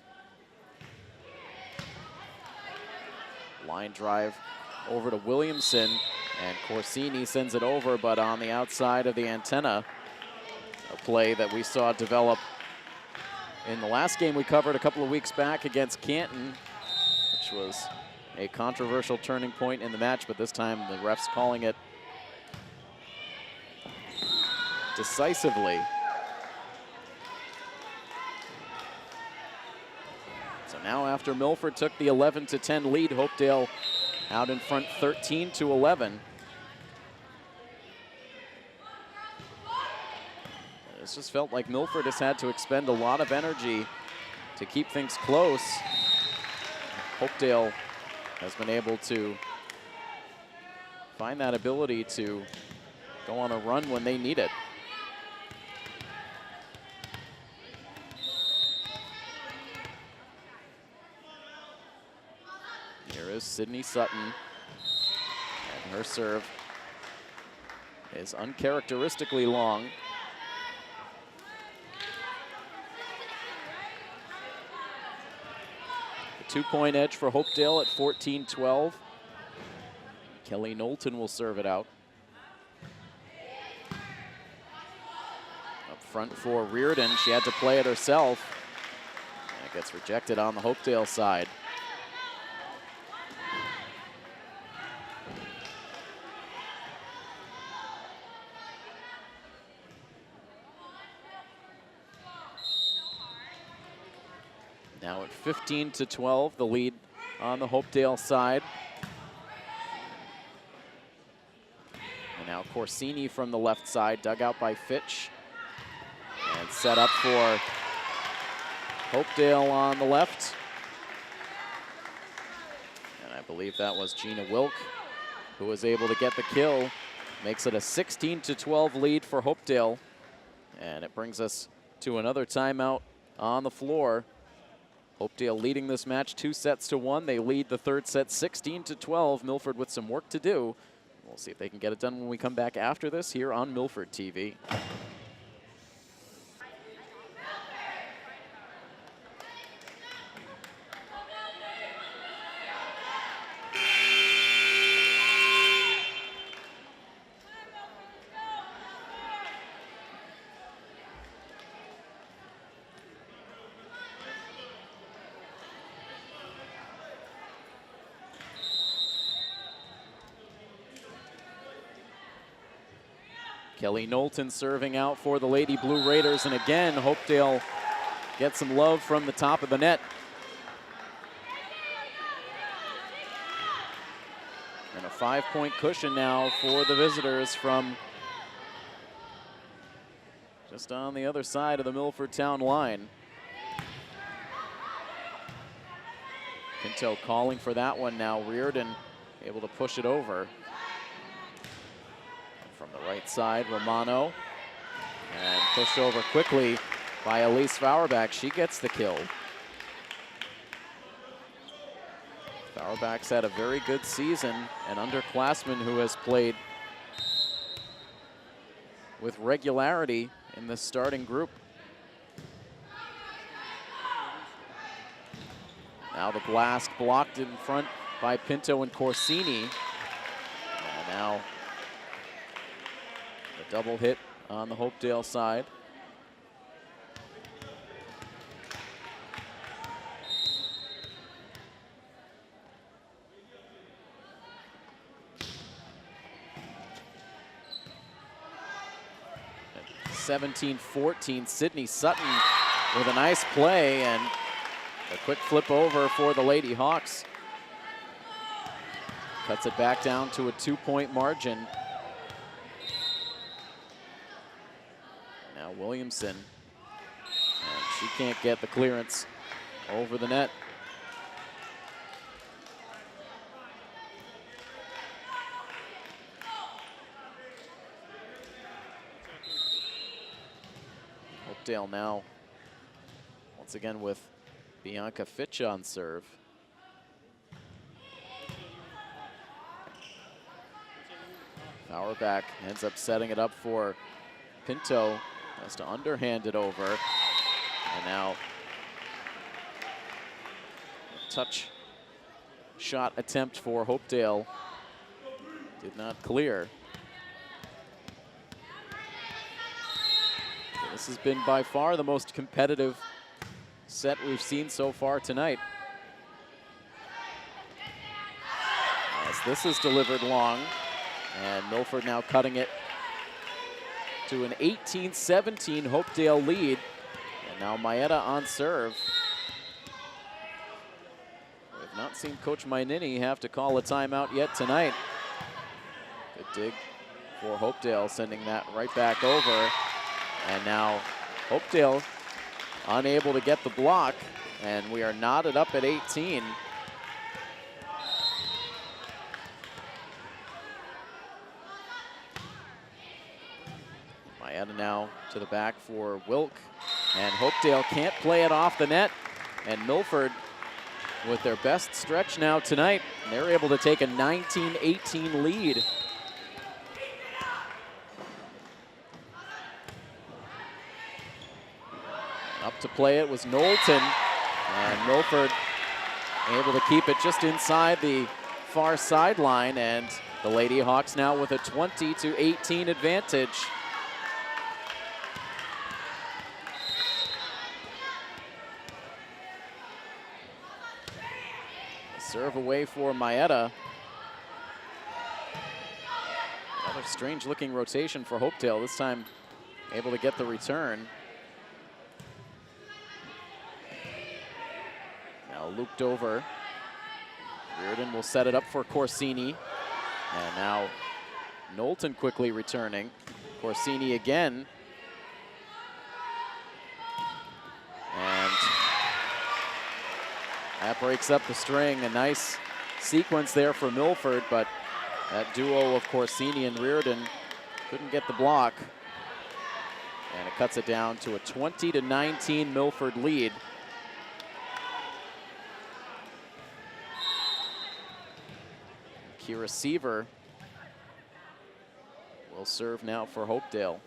Line drive over to Williamson, and Corsini sends it over, but on the outside of the antenna. A play that we saw develop in the last game we covered a couple of weeks back against Canton, which was a controversial turning point in the match, but this time the refs calling it decisively. So now after Milford took the 11-10 lead, Hopedale out in front 13-11. It's just felt like Milford has had to expend a lot of energy to keep things close. Hopedale has been able to find that ability to go on a run when they need it. Here is Sydney Sutton, and her serve is uncharacteristically long. The 2-point edge for Hopedale at 14-12. Kelly Knowlton will serve it out. Up front for Reardon, she had to play it herself. And it gets rejected on the Hopedale side. Now at 15-12, the lead on the Hopedale side. And now Corsini from the left side, dug out by Fitch. And set up for Hopedale on the left. And I believe that was Gina Wilk who was able to get the kill. Makes it a 16-12 lead for Hopedale. And it brings us to another timeout on the floor. Hopedale leading this match 2-1. They lead the third set 16-12. Milford with some work to do. We'll see if they can get it done when we come back after this here on Milford TV. Kelly Knowlton serving out for the Lady Blue Raiders, and again, Hopedale gets some love from the top of the net. And a 5-point cushion now for the visitors from just on the other side of the Milford Town line. Pinto calling for that one now. Reardon able to push it over. From the right side, Romano. And pushed over quickly by Elise Fauerbach. She gets the kill. Fauerbach's had a very good season, an underclassman who has played with regularity in the starting group. Now the glass blocked in front by Pinto and Corsini. And now the double hit on the Hopedale side. At 17-14, Sydney Sutton with a nice play and a quick flip over for the Lady Hawks. Cuts it back down to a 2-point margin. Now Williamson, and she can't get the clearance over the net. Hopedale now, once again with Bianca Fitch on serve. Fauerbach ends up setting it up for Pinto. Has to underhand it over. And now a touch shot attempt for Hopedale. Did not clear. So this has been by far the most competitive set we've seen so far tonight. As this is delivered long, and Milford now cutting it to an 18-17 Hopedale lead. And now Maeda on serve. We have not seen Coach Mainini have to call a timeout yet tonight. Good dig for Hopedale, sending that right back over. And now Hopedale unable to get the block, and we are knotted up at 18. Maeda now to the back for Wilk, and Hopedale can't play it off the net, and Milford with their best stretch now tonight, and they're able to take a 19-18 lead. Up to play it was Knowlton, and Milford able to keep it just inside the far sideline, and the Lady Hawks now with a 20-18 advantage. Serve away for Maeda. Another strange looking rotation for Hopedale, this time able to get the return. Now looped over. Reardon will set it up for Corsini. And now Knowlton quickly returning. Corsini again. And that breaks up the string. A nice sequence there for Milford, but that duo of Corsini and Reardon couldn't get the block. And it cuts it down to a 20-19 Milford lead. Kira Seaver will serve now for Hopedale.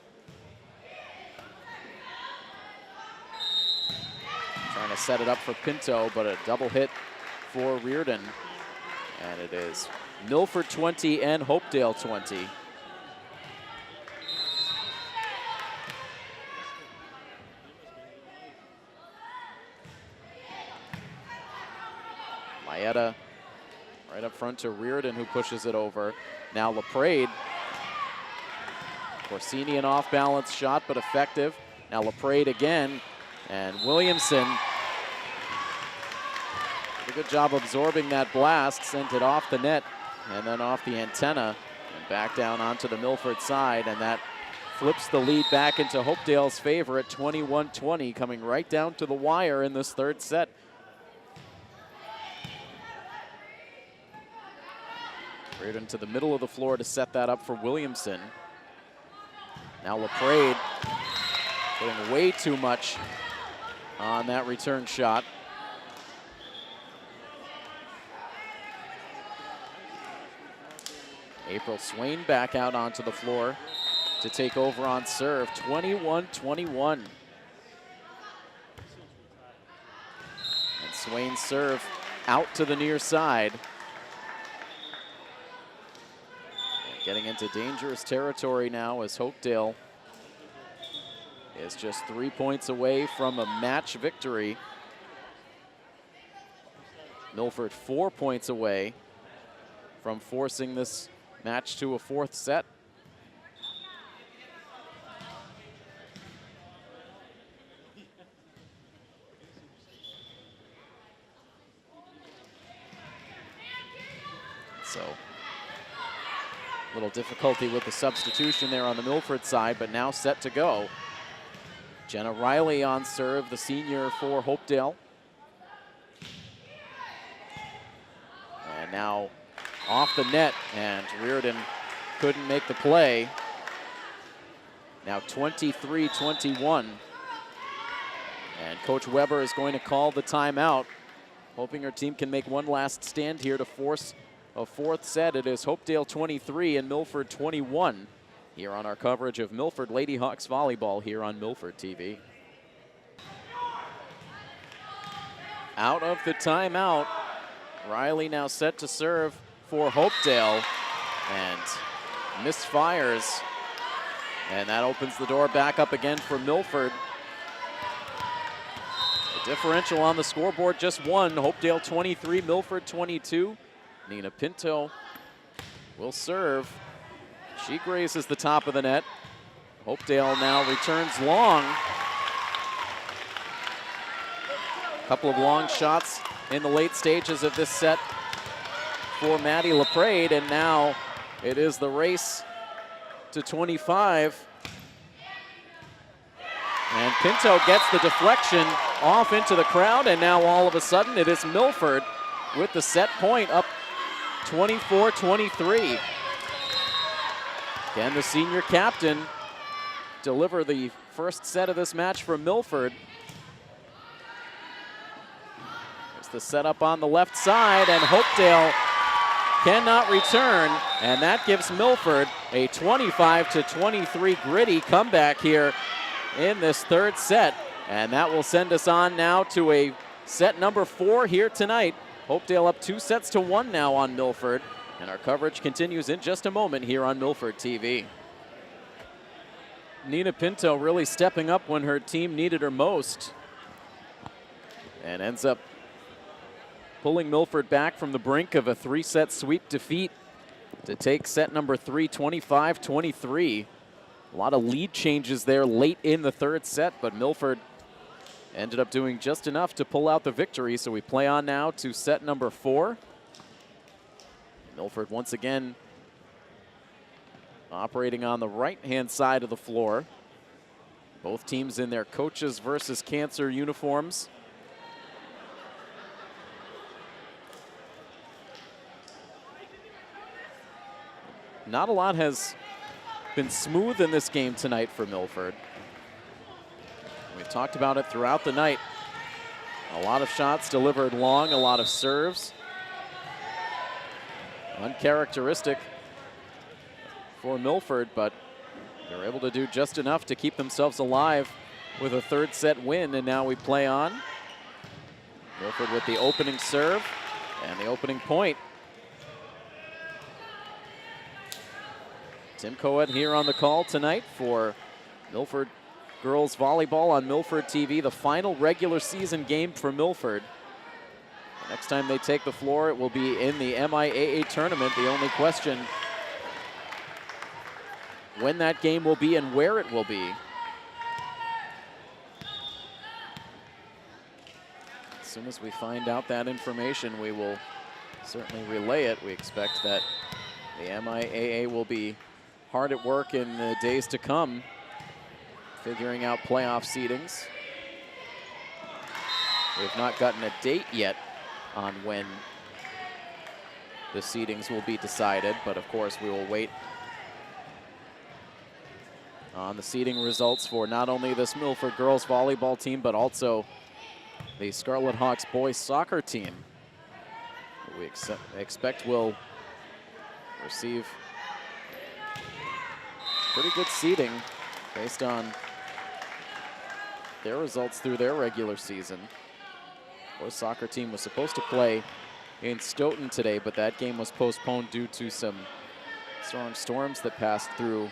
Trying to set it up for Pinto, but a double hit for Reardon. And it is Milford 20 and Hopedale 20. Maeda right up front to Reardon, who pushes it over. Now LaPrade Corsini an off-balance shot, but effective. Now LaPrade again, and Williamson did a good job absorbing that blast, sent it off the net and then off the antenna and back down onto the Milford side, and that flips the lead back into Hopedale's favor at 21-20, coming right down to the wire in this third set. Right into the middle of the floor to set that up for Williamson. Now LaPrade putting way too much on that return shot. April Swain back out onto the floor to take over on serve, 21-21. And Swain's serve out to the near side. And getting into dangerous territory now as Hopedale is just 3 points away from a match victory. Milford 4 points away from forcing this match to a fourth set. So, a little difficulty with the substitution there on the Milford side, but now set to go. Jenna Riley on serve, the senior for Hopedale. And now off the net, and Reardon couldn't make the play. Now 23-21. And Coach Weber is going to call the timeout, hoping her team can make one last stand here to force a fourth set. It is Hopedale 23 and Milford 21 here on our coverage of Milford Lady Hawks volleyball here on Milford TV. Out of the timeout, Riley now set to serve for Hopedale and misfires, and that opens the door back up again for Milford. The differential on the scoreboard just one. Hopedale 23, Milford 22. Nina Pinto will serve. She grazes the top of the net. Hopedale now returns long. A couple of long shots in the late stages of this set for Maddie LaPrade, and now it is the race to 25. And Pinto gets the deflection off into the crowd, and now all of a sudden it is Milford with the set point, up 24-23. Can the senior captain deliver the first set of this match for Milford? There's the setup on the left side, and Hopedale cannot return, and that gives Milford a 25-23 gritty comeback here in this third set. And that will send us on now to a set number 4 here tonight. Hopedale up 2-1 now on Milford. And our coverage continues in just a moment here on Milford TV. Nina Pinto really stepping up when her team needed her most, and ends up pulling Milford back from the brink of a 3-set sweep defeat to take set number 3, 25-23. A lot of lead changes there late in the third set, but Milford ended up doing just enough to pull out the victory. So we play on now to set number 4. Milford once again operating on the right-hand side of the floor. Both teams in their coaches versus cancer uniforms. Not a lot has been smooth in this game tonight for Milford. We've talked about it throughout the night. A lot of shots delivered long, a lot of serves. Uncharacteristic for Milford, but they're able to do just enough to keep themselves alive with a third set win, and now we play on. Milford with the opening serve and the opening point. Tim Coed here on the call tonight for Milford Girls Volleyball on Milford TV, the final regular season game for Milford. The next time they take the floor, it will be in the MIAA tournament. The only question when that game will be and where it will be. As soon as we find out that information, we will certainly relay it. We expect that the MIAA will be hard at work in the days to come, figuring out playoff seedings. We've not gotten a date yet on when the seedings will be decided, but of course we will wait on the seeding results for not only this Milford girls volleyball team, but also the Scarlet Hawks boys soccer team. We expect will receive pretty good seeding based on their results through their regular season. The boys soccer team was supposed to play in Stoughton today, but that game was postponed due to some strong storms that passed through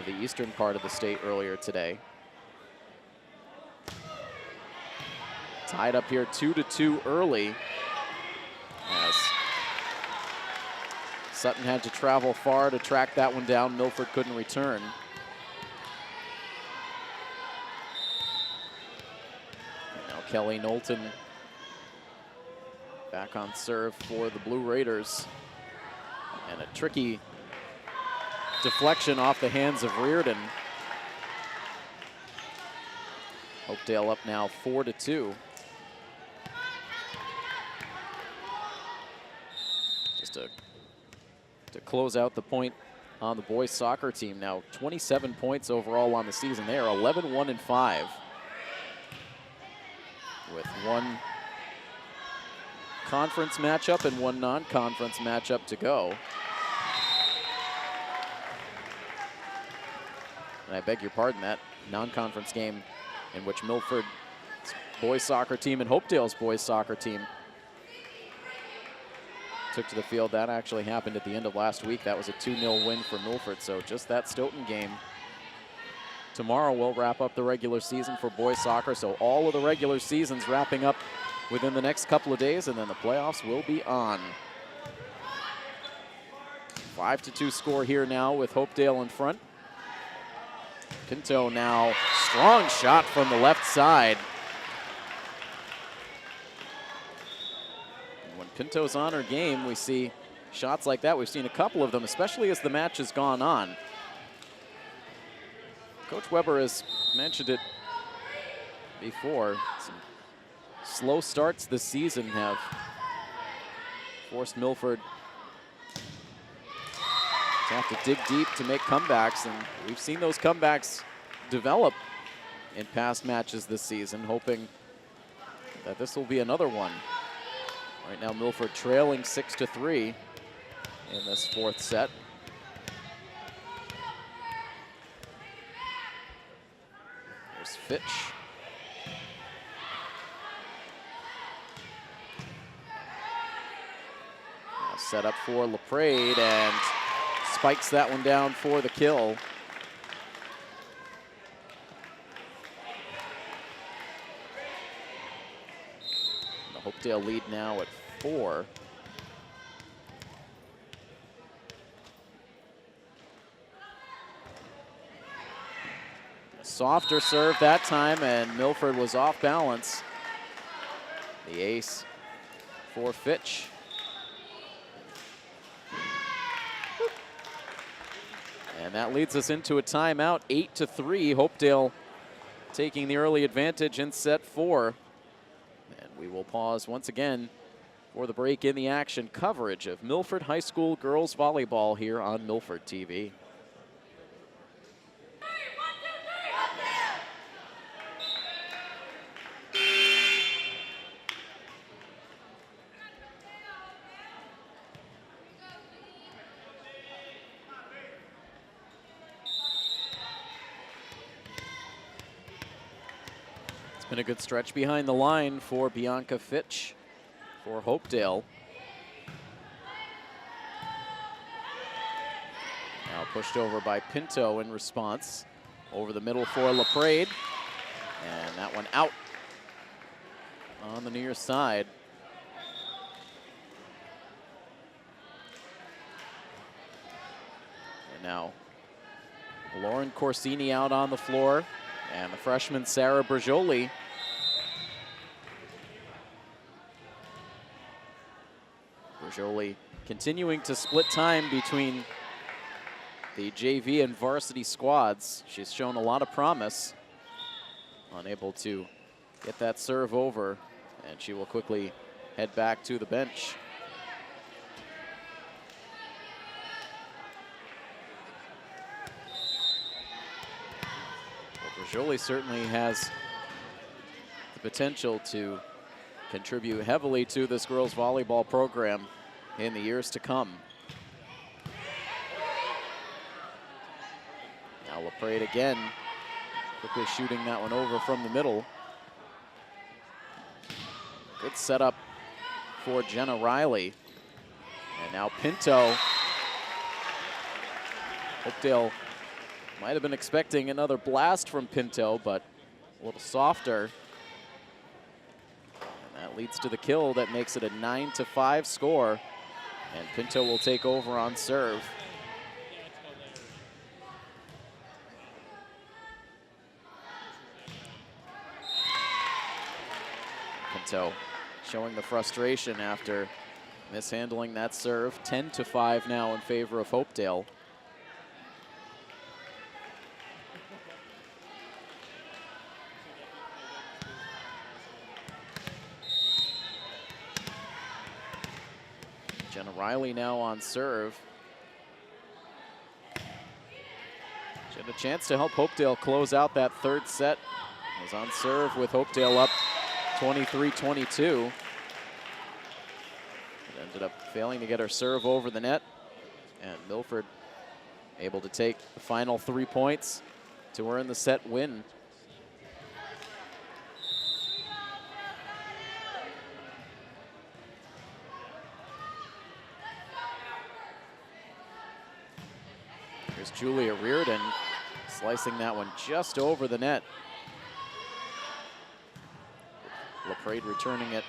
the eastern part of the state earlier today. Tied up here 2-2 early, as Sutton had to travel far to track that one down. Milford couldn't return. And now Kelly Knowlton back on serve for the Blue Raiders. And a tricky deflection off the hands of Reardon. Hopedale up now 4-2. Just to close out the point on the boys soccer team. Now 27 points overall on the season. They are 11-1-5 with one conference matchup and one non-conference matchup to go. And I beg your pardon, that non-conference game in which Milford's boys soccer team and Hopedale's boys soccer team took to the field, that actually happened at the end of last week. That was a 2-0 win for Milford. So just that Stoughton game tomorrow will wrap up the regular season for boys soccer. So all of the regular seasons wrapping up within the next couple of days, and then the playoffs will be on. 5-2 score here now with Hopedale in front. Pinto now, strong shot from the left side. And when Pinto's on her game, we see shots like that. We've seen a couple of them, especially as the match has gone on. Coach Weber has mentioned it before. Some slow starts this season have forced Milford to have to dig deep to make comebacks, and we've seen those comebacks develop in past matches this season, hoping that this will be another one. Right now, Milford trailing 6-3 in this fourth set. There's Fitch. Now set up for LaPrade, and spikes that one down for the kill. The Hopedale lead now at 4. A softer serve that time, and Milford was off balance. The ace for Fitch. And that leads us into a timeout, 8-3. Hopedale taking the early advantage in set 4. And we will pause once again for the break in the action coverage of Milford High School girls volleyball here on Milford TV. Been a good stretch behind the line for Bianca Fitch for Hopedale. Now pushed over by Pinto in response. Over the middle for LaPrade. And that one out on the near side. And now Lauren Corsini out on the floor, and the freshman Sarah Bergioli. Bergioli continuing to split time between the JV and varsity squads. She's shown a lot of promise. Unable to get that serve over, and she will quickly head back to the bench. Well, Bergioli certainly has the potential to contribute heavily to this girls volleyball program in the years to come. Now LaPrade again, quickly shooting that one over from the middle. Good setup for Jenna Riley. And now Pinto. Hopedale might have been expecting another blast from Pinto, but a little softer. And that leads to the kill that makes it a 9-5 score. And Pinto will take over on serve. Pinto showing the frustration after mishandling that serve. 10-5 now in favor of Hopedale. Jenna Riley now on serve. She had a chance to help Hopedale close out that third set. Was on serve with Hopedale up 23-22. Ended up failing to get her serve over the net. And Milford able to take the final 3 points to earn the set win. Here's Julia Reardon slicing that one just over the net. LaPrade returning it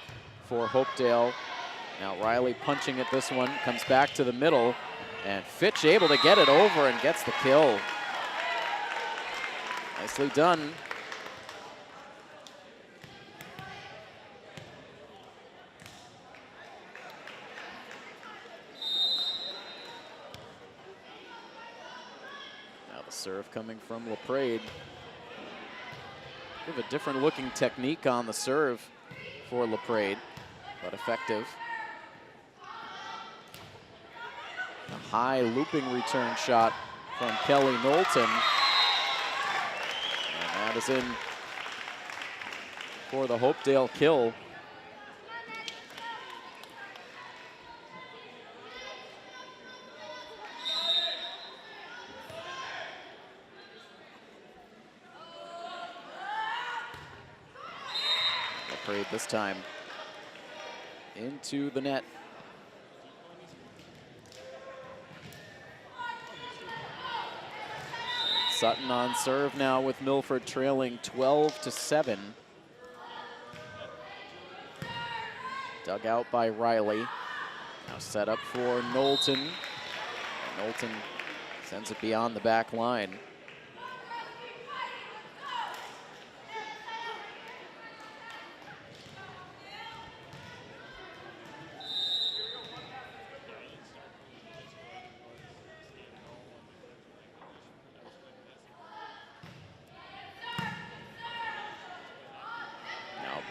for Hopedale. Now Riley punching at this one, comes back to the middle, and Fitch able to get it over and gets the kill. Nicely done. Now the serve coming from LaPrade. We have a different looking technique on the serve for LaPrade, but effective. A high looping return shot from Kelly Knowlton. And that is in for the Hopedale kill. LaPrade this time into the net. Sutton on serve now with Milford trailing 12-7. Dug out by Riley. Now set up for Knowlton. And Knowlton sends it beyond the back line.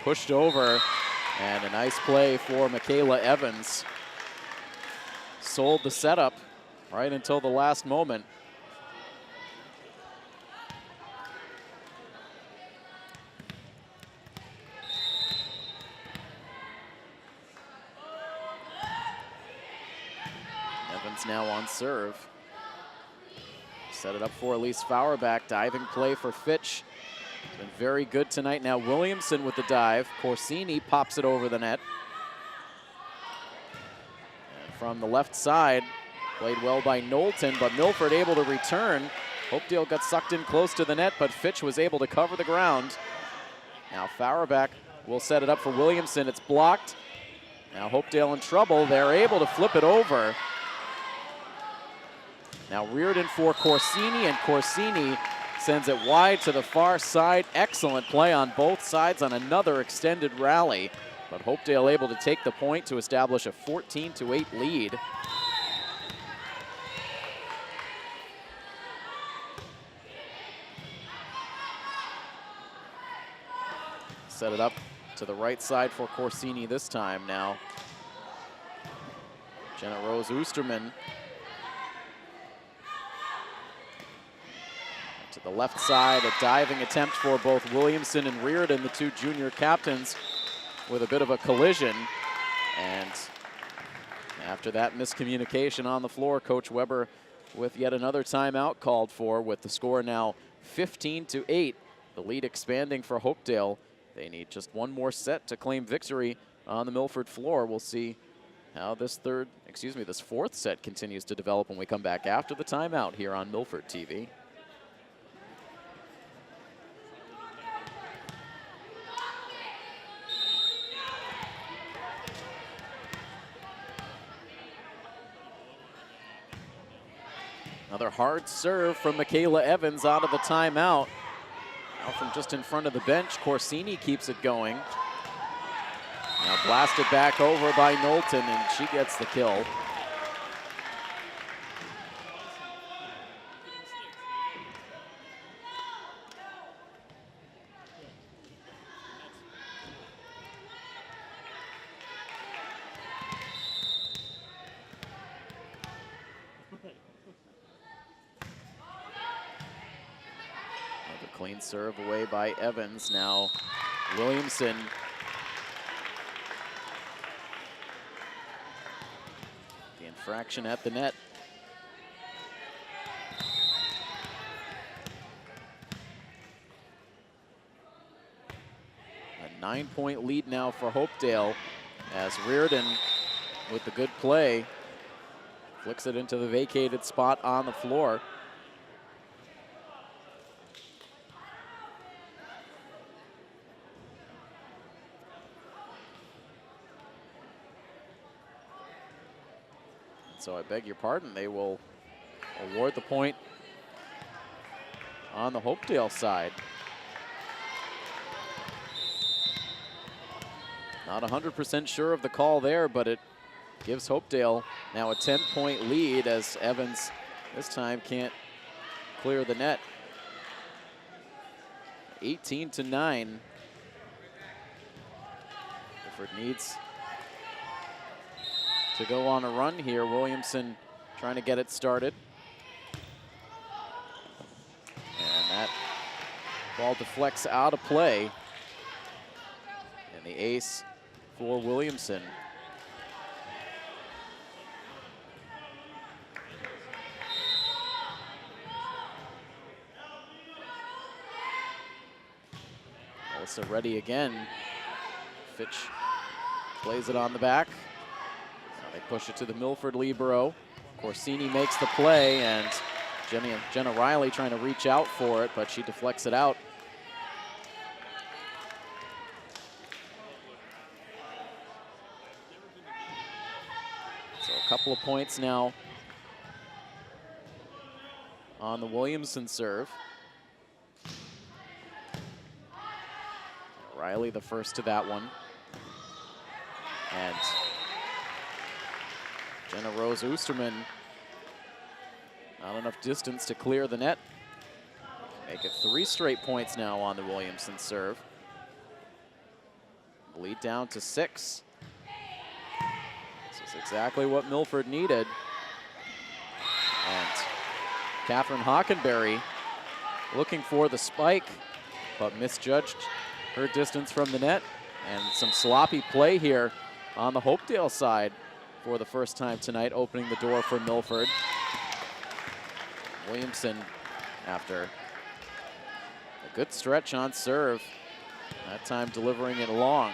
Pushed over, and a nice play for Michaela Evans. Sold the setup right until the last moment. Evans now on serve. Set it up for Elise Fauerbach. Diving play for Fitch. Been very good tonight. Now Williamson with the dive. Corsini pops it over the net. And from the left side, played well by Knowlton, but Milford able to return. Hopedale got sucked in close to the net, but Fitch was able to cover the ground. Now Fauerbach will set it up for Williamson. It's blocked. Now Hopedale in trouble. They're able to flip it over. Now Reardon for Corsini, and Corsini sends it wide to the far side. Excellent play on both sides on another extended rally. But Hopedale able to take the point to establish a 14-8 lead. Set it up to the right side for Corsini this time now. Jenna Rose Oosterman to the left side, a diving attempt for both Williamson and Reardon, the two junior captains, with a bit of a collision. And after that miscommunication on the floor, Coach Weber with yet another timeout called for, with the score now 15-8. The lead expanding for Hopedale. They need just one more set to claim victory on the Milford floor. We'll see how this fourth set continues to develop when we come back after the timeout here on Milford TV. Another hard serve from Michaela Evans out of the timeout. Now from just in front of the bench, Corsini keeps it going. Now blasted back over by Knowlton, and she gets the kill. Clean serve away by Evans. Now Williamson. The infraction at the net. A 9-point lead now for Hopedale, as Reardon, with the good play, flicks it into the vacated spot on the floor. So I beg your pardon, they will award the point on the Hopedale side. Not 100% sure of the call there, but it gives Hopedale now a 10-point lead, as Evans this time can't clear the net. 18-9. Milford needs to go on a run here. Williamson trying to get it started. And that ball deflects out of play. And the ace for Williamson. Alyssa ready again. Fitch plays it on the back. They push it to the Milford libero. Corsini makes the play, and Jenna Riley trying to reach out for it, but she deflects it out. So a couple of points now on the Williamson serve. Riley the first to that one. And Jenna Rose Oosterman, not enough distance to clear the net. Make it 3 straight points now on the Williamson serve. Lead down to 6. This is exactly what Milford needed. And Catherine Hockenberry looking for the spike, but misjudged her distance from the net. And some sloppy play here on the Hopedale side for the first time tonight, opening the door for Milford. Williamson, after a good stretch on serve, that time delivering it long.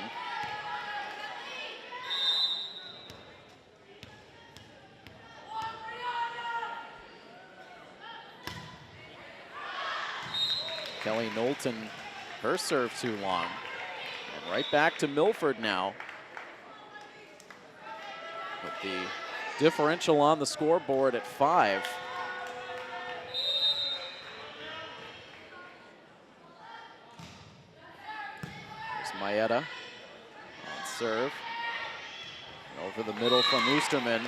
Kelly Knowlton, her serve too long. And right back to Milford now, with the differential on the scoreboard at 5. Maeda on serve. Over the middle from Oosterman.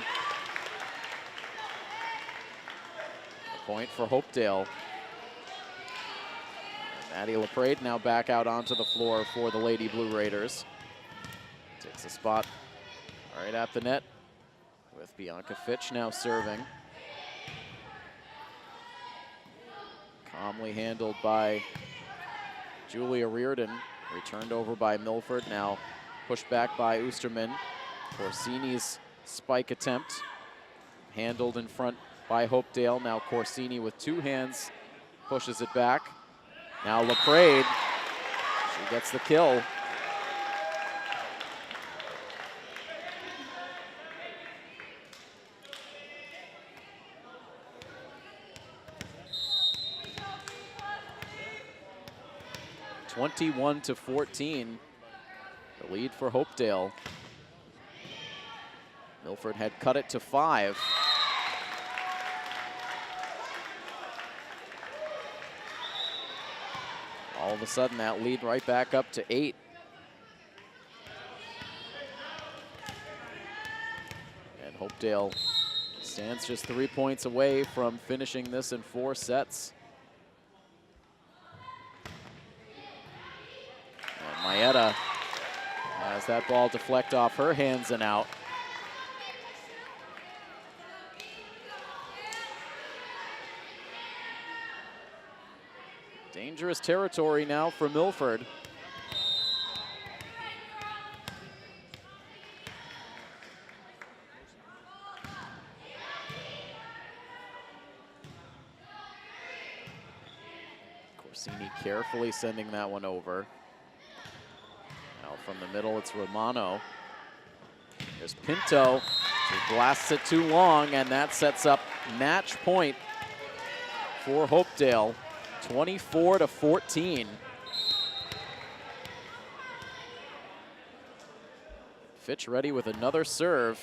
A point for Hopedale. Maddie LaPrade now back out onto the floor for the Lady Blue Raiders. Takes a spot right at the net with Bianca Fitch now serving. Calmly handled by Julia Reardon. Returned over by Milford. Now pushed back by Oosterman. Corsini's spike attempt. Handled in front by Hopedale. Now Corsini with two hands pushes it back. Now LaPrade, she gets the kill. (21-14), the lead for Hopedale. Milford had cut it to 5. All of a sudden, that lead right back up to 8. And Hopedale stands just 3 points away from finishing this in 4 sets. And Maeda has that ball deflect off her hands and out. Dangerous territory now for Milford. Corsini carefully sending that one over. Now from the middle, it's Romano. There's Pinto. She blasts it too long, and that sets up match point for Hopedale. 24-14. Fitch ready with another serve,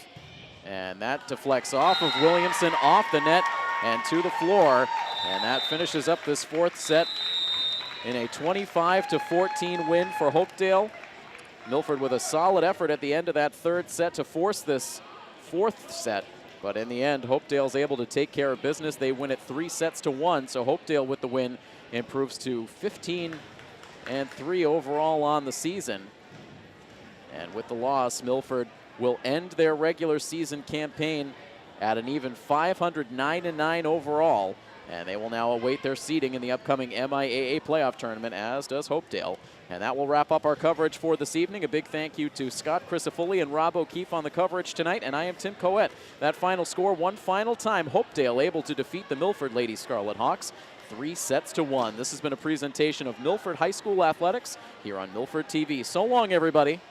and that deflects off of Williamson, off the net and to the floor, and that finishes up this 4th set in a 25-14 win for Hopedale. Milford with a solid effort at the end of that 3rd set to force this 4th set. But in the end, Hopedale's able to take care of business. They win it 3-1, so Hopedale with the win improves to 15-3 overall on the season. And with the loss, Milford will end their regular season campaign at an even 509-9 overall. And they will now await their seeding in the upcoming MIAA playoff tournament, as does Hopedale. And that will wrap up our coverage for this evening. A big thank you to Scott Crisafulli and Rob O'Keefe on the coverage tonight. And I am Tim Coet. That final score, one final time, Hopedale able to defeat the Milford Lady Scarlet Hawks 3-1. This has been a presentation of Milford High School Athletics here on Milford TV. So long, everybody.